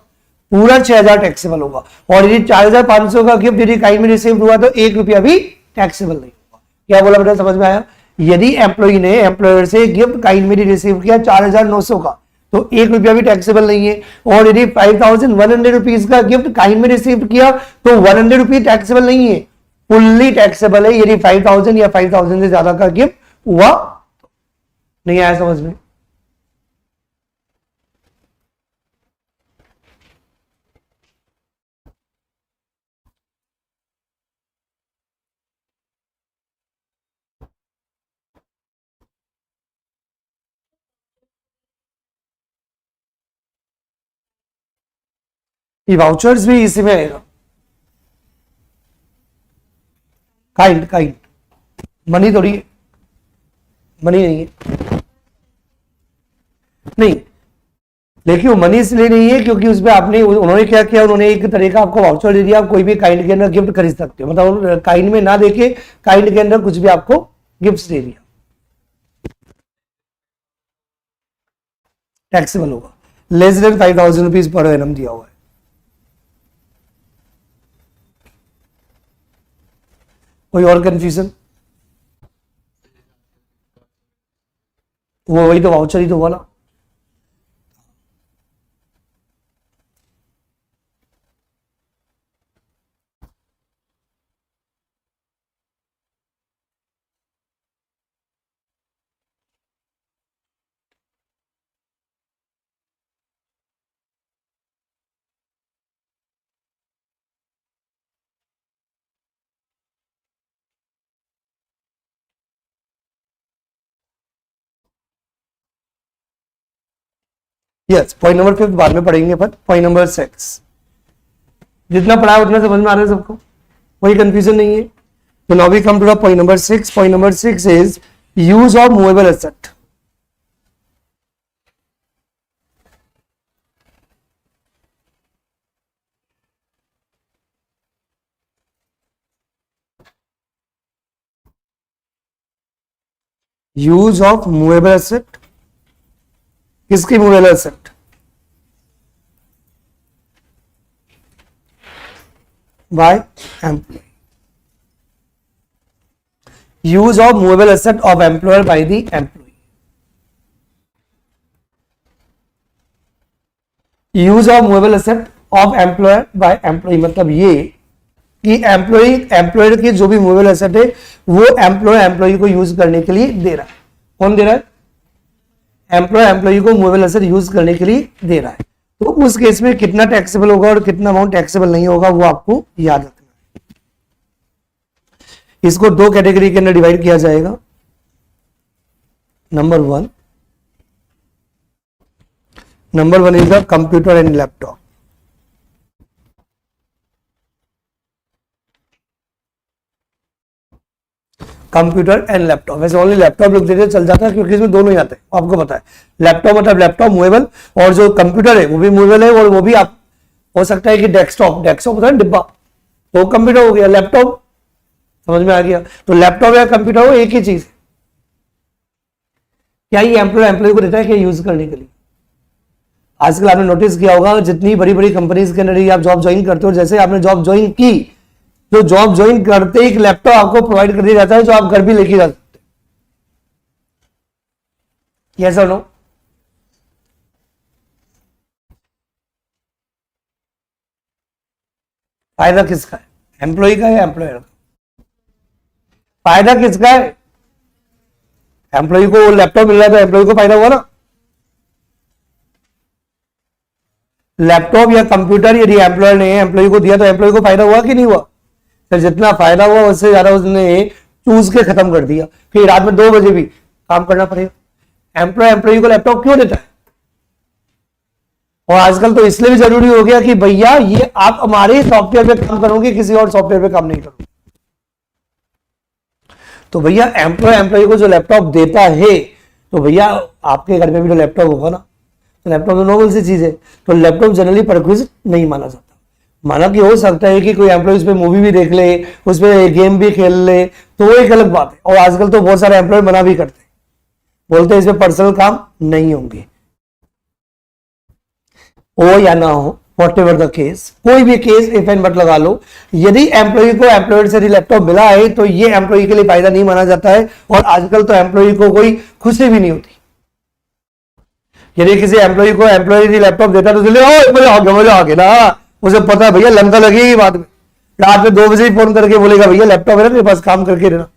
पूरा 6,000 टैक्सेबल होगा। और यदि 4,500 का गिफ्ट यदि काइंड में रिसीव हुआ तो 1 रुपया भी टैक्सेबल नहीं होगा। क्या बोला बेटा, समझ में आया? यदि एम्प्लॉय ने एम्प्लॉयर से गिफ्ट काइंड में रिसीव किया 4,900 का तो 1 रुपया भी टैक्सेबल नहीं है। और यदि 5,100 रुपीज का गिफ्ट काइंड में रिसीव किया तो 100 रुपीज टैक्सेबल नहीं है, फुल्ली टैक्सेबल है यदि 5,000 या 5,000 से ज्यादा का गिफ्ट हुआ। नहीं आया समझ में? ये वाउचर्स भी इसी में आएगा, काइंड काइंड मनी थोड़ी है, मनी नहीं है, नहीं, लेकिन वो मनी इसलिए नहीं है क्योंकि उसमें आपने, उन्होंने क्या किया, उन्होंने एक तरह का आपको वाउचर दे दिया, आप कोई भी काइंड के अंदर गिफ्ट खरीद सकते हो, मतलब काइंड में ना देके काइंड के अंदर कुछ भी आपको गिफ्ट दे दिया, टैक्सेबल होगा। लेस देन 5,000 रुपीज पर एनम दिया हुआ है। कोई और कंफ्यूजन? वो वही तो वाउचर ही तो हुआ ना। यस, पॉइंट नंबर 5 बाद में पढ़ेंगे अपन। पॉइंट नंबर 6 जितना पढ़ा है उतना समझ में आ रहा है सबको, कोई कंफ्यूजन नहीं है। तो now we come to the point number 6। Point number 6 is use of movable asset. Use of movable asset, किसकी movable asset? By employee. Use of movable asset of employer by the employee. Use of movable asset of employer by employee मतलब ये कि employer की जो भी movable asset है वो employ को यूज करने के लिए दे रहा है। कौन दे रहा है? एम्प्लॉय को मूवेबल एसेट यूज करने के लिए दे रहा है। तो उस केस में कितना टैक्सेबल होगा और कितना अमाउंट टैक्सेबल नहीं होगा वो आपको याद रखना है। इसको दो कैटेगरी के अंदर डिवाइड किया जाएगा। Number one is the computer and laptop. Computer and laptop, वैसे ओनली लैपटॉप लिख देते चल जाता है क्योंकि इसमें दोनों ही आते हैं, आपको पता है। लैपटॉप मतलब लैपटॉप मूवेबल, और जो कंप्यूटर है वो भी मूवेबल है, और वो भी आप हो सकता है कि डेस्कटॉप होता है डिब्बा, तो कंप्यूटर हो गया। लैपटॉप समझ में आ गया? तो लैपटॉप या कंप्यूटर हो एक ही चीज है। क्या ये एम्प्लॉय को देता है क्या यूज करने के लिए? आजकल आपने नोटिस किया होगा जितनी बड़ी बड़ी कंपनीज के अंदर आप जॉब ज्वाइन करते हो, जैसे आपने जॉब ज्वाइन की, जो जॉब ज्वाइन करते ही एक लैपटॉप आपको प्रोवाइड कर दिया जाता है जो आप घर भी लेके जा सकते हैं। यस और नो? फायदा किसका है? एम्प्लॉय का या एम्प्लॉयर का? फायदा किसका है? एम्प्लॉय को लैपटॉप मिल रहा है तो एम्प्लॉय को फायदा हुआ ना। लैपटॉप या कंप्यूटर यदि एम्प्लॉयर ने एम्प्लॉय को दिया तो एम्प्लॉय को फायदा हुआ कि नहीं हुआ? तो जितना फायदा हुआ उससे ज्यादा उसने चूज के खत्म कर दिया, फिर रात में 2 बजे भी काम करना पड़ेगा। एम्प्लॉय को लैपटॉप क्यों देता है? और आजकल तो इसलिए भी जरूरी हो गया कि भैया ये आप हमारे सॉफ्टवेयर पे काम करोगे, किसी और सॉफ्टवेयर पे काम नहीं करोगे। तो भैया एम्प्लॉय को जो लैपटॉप देता है तो भैया आपके घर में भी तो लैपटॉप होगा ना। तो लैपटॉप तो नॉर्मल सी चीज है, तो लैपटॉप जनरली परक्विजिट नहीं माना जाता। माना कि हो सकता है कि कोई एम्प्लॉय उस पर मूवी भी देख ले, उस पर गेम भी खेल ले, तो वो एक अलग बात है। और आजकल तो बहुत सारे एम्प्लॉय मना भी करते हैं, बोलते हैं इसमें पर्सनल काम नहीं होंगे। हो या ना हो, वॉट एवर द केस, कोई भी केस इफ एंड बट लगा लो, यदि एम्प्लॉय को एम्प्लॉयर से लैपटॉप मिला है तो ये एम्प्लॉय के लिए फायदा नहीं माना जाता है। और आजकल तो एम्प्लॉय को कोई खुशी भी नहीं होती। यदि किसी एम्प्लॉय को एम्प्लॉय लैपटॉप देता है तो मजा आ गया ना, उसे पता है भैया लंका लगेगी बाद में, रात में 2 बजे ही फोन करके बोलेगा भैया लैपटॉप है ना मेरे पास, काम करके देना।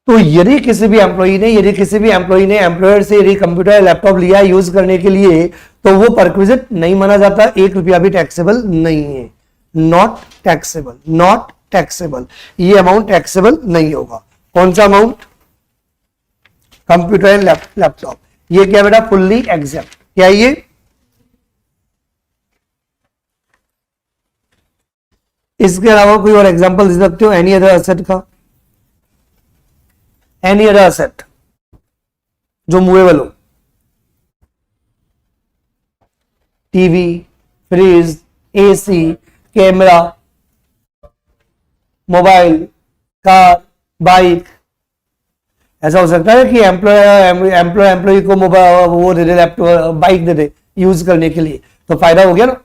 तो यदि किसी भी एम्प्लॉय ने एम्प्लॉयर से यदि कंप्यूटर या लैपटॉप लिया यूज करने के लिए तो वो परक्विजिट नहीं माना जाता, 1 रुपया भी टैक्सेबल नहीं है। नॉट टैक्सेबल, ये अमाउंट टैक्सेबल नहीं होगा। कौन सा अमाउंट? कंप्यूटर एंड लैपटॉप, ये क्या बेटा? Fully exempt. क्या ये? इसके अलावा कोई और एग्जांपल दे सकते हो एनी अदर एसेट का? एनी अदर एसेट जो मूवेबल हो, TV, fridge, AC, camera, mobile, car, bike. ऐसा हो सकता है कि एम्प्लॉय को मोबाइल वो दे दे, लैपटॉप, बाइक दे दे यूज करने के लिए, तो फायदा हो गया ना।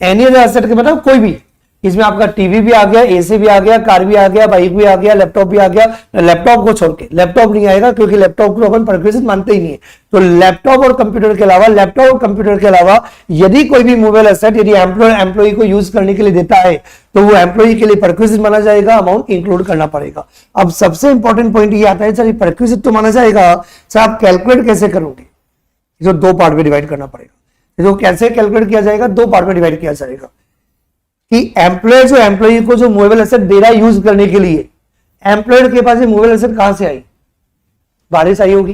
एनी अदर एसेट के मतलब कोई भी, इसमें आपका टीवी भी आ गया, एसी भी आ गया, कार भी आ गया, बाइक भी आ गया, लैपटॉप भी आ गया। लैपटॉप को छोड़ के, लैपटॉप नहीं आएगा क्योंकि लैपटॉप को अपन परक्विजिट मानते ही नहीं है। तो लैपटॉप और कंप्यूटर के अलावा, लैपटॉप और कंप्यूटर के अलावा यदि कोई भी मोबाइल एसेट यदि एम्प्लॉय को यूज करने के लिए देता है तो वो एम्प्लॉय के लिए परक्विजिट माना जाएगा, अमाउंट इंक्लूड करना पड़ेगा। अब सबसे इंपॉर्टेंट पॉइंट ये आता है, सर परक्विजिट तो माना जाएगा, सर आप कैलकुलेट कैसे करोगे? जो दो पार्ट में डिवाइड करना पड़ेगा। जो कैसे कैलकुलेट किया जाएगा? दो पार्ट में डिवाइड किया जाएगा कि एम्प्लॉय जो एम्प्लॉय को जो मूवेबल एसेट दे रहा है यूज करने के लिए, एम्प्लॉयर के पास ये मूवेबल एसेट कहां से आई? बारिश आई होगी,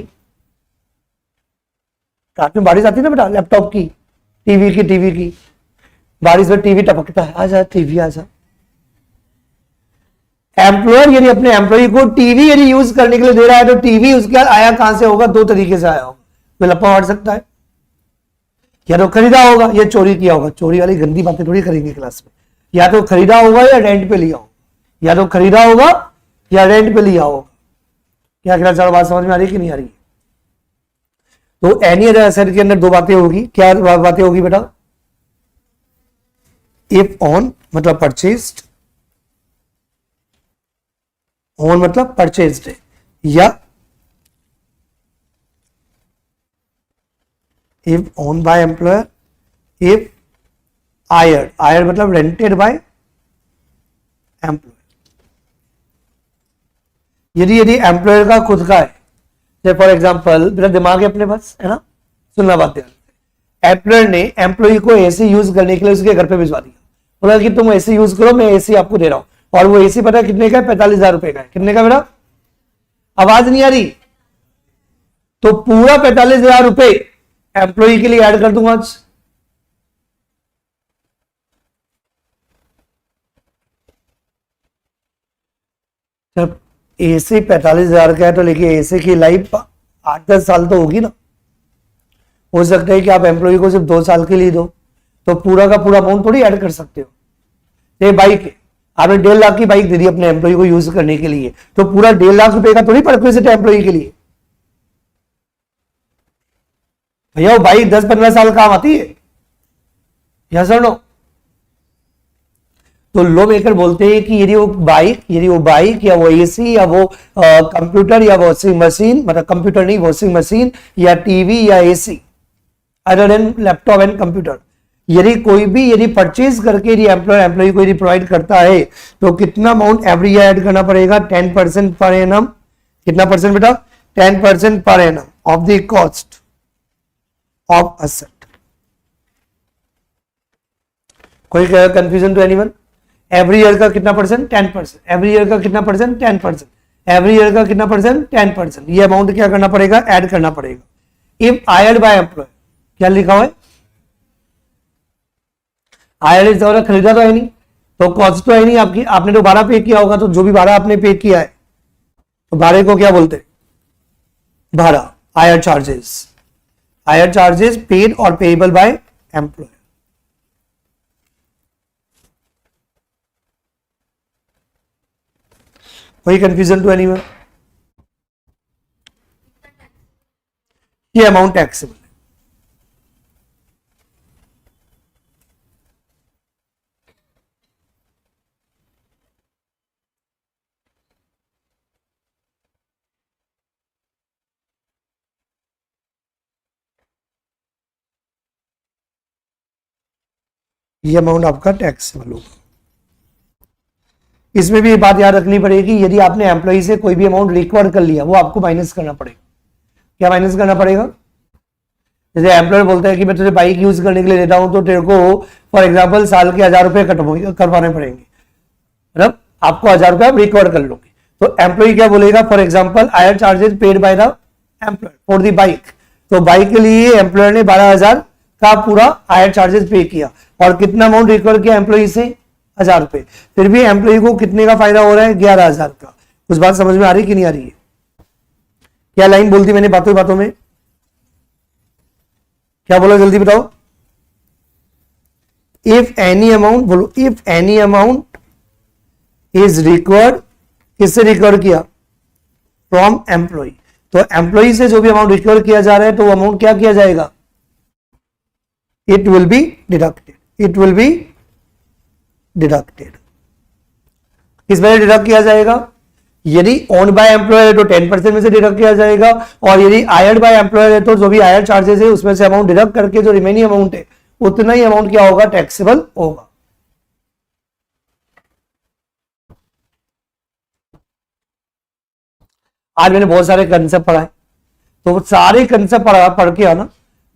रात में बारिश आती है ना बेटा, लैपटॉप की, टीवी की बारिश में टीवी टपकता है, आजा टीवी आजा। एम्प्लॉयर यदि अपने एम्प्लॉय को टीवी यदि यूज करने के लिए दे रहा है तो टीवी उसके बाद आया कहां से होगा? दो तरीके से आया होगा, तो लप्पा मार सकता है, या तो खरीदा होगा या चोरी किया होगा। चोरी वाली गंदी बातें थोड़ी करेंगे क्लास में। या तो खरीदा होगा या रेंट पे लिया होगा, या तो खरीदा होगा या रेंट पे लिया होगा। क्या कहना चाह रहा, बात समझ में आ रही है कि नहीं आ रही है? तो एनी अदर एसेट के अंदर दो बातें होगी। क्या बातें होगी बेटा? इफ ऑन मतलब परचेज्ड, ऑन मतलब परचेज्ड है, या if owned by employer, if hired मतलब rented by employer। यदि एम्प्लॉयर का खुद का है, फॉर एग्जांपल मेरा दिमाग है अपने पास, है ना, सुनना बात ध्यान। एम्प्लॉयर ने एम्प्लॉय को एसी यूज करने के लिए उसके घर पे भिजवा दिया, बोला कि तुम एसी यूज करो, मैं एसी आपको दे रहा हूं। और वो एसी पता है कितने का है? 45,000 रुपए का है। कितने का बेटा? आवाज नहीं आ रही? तो पूरा 45,000 रुपए एम्प्लॉय के लिए ऐड कर दूंगा आज। जब एसी 45,000 का है तो लेकिन एसी की लाइफ 8-10 साल तो होगी ना। हो सकता है कि आप एम्प्लॉय को सिर्फ 2 साल के लिए दो, तो पूरा का पूरा अमाउंट थोड़ी ऐड कर सकते हो। ये बाइक है, आपने 1.5 लाख की बाइक दे दी अपने एम्प्लॉय को यूज करने के लिए, तो पूरा 1.5 लाख रुपए का थोड़ी परक्विजिट है एम्प्लॉय के लिए। भैया वो बाइक 10-15 साल काम आती है, या सर नो? तो लॉ मेकर बोलते हैं कि यदि वो बाइक या वो एसी या वो कंप्यूटर या वॉशिंग मशीन, मतलब कंप्यूटर नहीं वॉशिंग मशीन, या टीवी या AC other than laptop and computer, यदि परचेज करके यदि एम्प्लॉय को यदि प्रोवाइड करता है तो कितना अमाउंट एवरी ईयर ऐड करना पड़ेगा? 10% पर एनम। कितना परसेंट बेटा? 10% per annum of the cost of asset. कोई confusion to anyone? Every year का कितना परसेंट? 10%। एवरी ईयर का कितना परसेंट? 10%। एवरी ईयर का कितना परसेंट? 10%। ये अमाउंट क्या करना पड़ेगा? ऐड करना पड़ेगा। इफ हायर्ड बाय एम्प्लॉय, क्या लिखा हुआ है? हायर्ड इज खरीदा तो है नहीं, तो कॉस्ट तो है नहीं आपकी, आपने तो भाड़ा पे किया होगा, तो जो भी भाड़ा आपने पे किया है तो भाड़े को क्या बोलते हैं? भाड़ा, higher charges. Higher charges paid और पेएबल बाय एम्प्लॉयर। कोई कंफ्यूजन टू एनीवन? ये अमाउंट टैक्सेबल है। ये अमाउंट आपका टैक्सेबल होगा। इसमें भी ये बात याद रखनी पड़ेगी, यदि आपने एम्प्लॉय से कोई भी अमाउंट रिकवर कर लिया वो आपको माइनस करना पड़ेगा। क्या माइनस करना पड़ेगा? जैसे एम्प्लॉयर बोलता है कि मैं तुझे बाइक यूज करने के लिए देता हूं, तो तेरे को फॉर एग्जांपल साल के 1,000 रुपए करवाने पड़ेंगे, मतलब आपको 1,000 रुपए आप रिकवर कर लोगे। तो एम्प्लॉय क्या बोलेगा? For example higher charges paid by the employer for the bike. तो बाइक के लिए एम्प्लॉयर ने 12,000 का पूरा हायर चार्जेस पे किया और कितना अमाउंट रिकवर किया एम्प्लॉय से 1000 रुपए, फिर भी एम्प्लॉय को कितने का फायदा हो रहा है 11,000 का। कुछ बात समझ में आ रही कि नहीं आ रही है? क्या लाइन बोलती मैंने बातों बातों में, क्या बोला जल्दी बताओ। इफ एनी अमाउंट, बोलो if any amount is recovered, किससे रिकवर किया? From employ. तो एम्प्लॉय से जो भी अमाउंट रिकवर किया जा रहा है तो वो अमाउंट क्या किया जाएगा? It will be deducted, it will be deducted. किस वजह डिडक्ट किया जाएगा? यदि ओन बाय एम्प्लॉयर है तो 10% में से डिडक्ट किया जाएगा, और यदि हायर्ड बाय एम्प्लॉयर है तो जो भी हायर चार्जेस है उसमें से अमाउंट डिडक्ट करके जो रिमेनिंग अमाउंट है उतना ही अमाउंट क्या होगा? टैक्सेबल होगा। आज मैंने बहुत सारे कंसेप्ट पढ़ाए, तो सारे कंसेप्ट पढ़ के आना,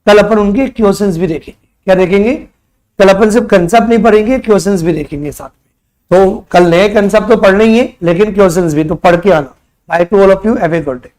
कल अपन उनके क्वेश्चंस भी देखेंगे। क्या देखेंगे? कल अपन सिर्फ कंसेप्ट नहीं पढ़ेंगे, क्वेश्चंस भी देखेंगे साथ में। तो कल नए कंसेप्ट तो पढ़ने ही है, लेकिन क्वेश्चंस भी तो पढ़ के आना। By two all of you, have a good day.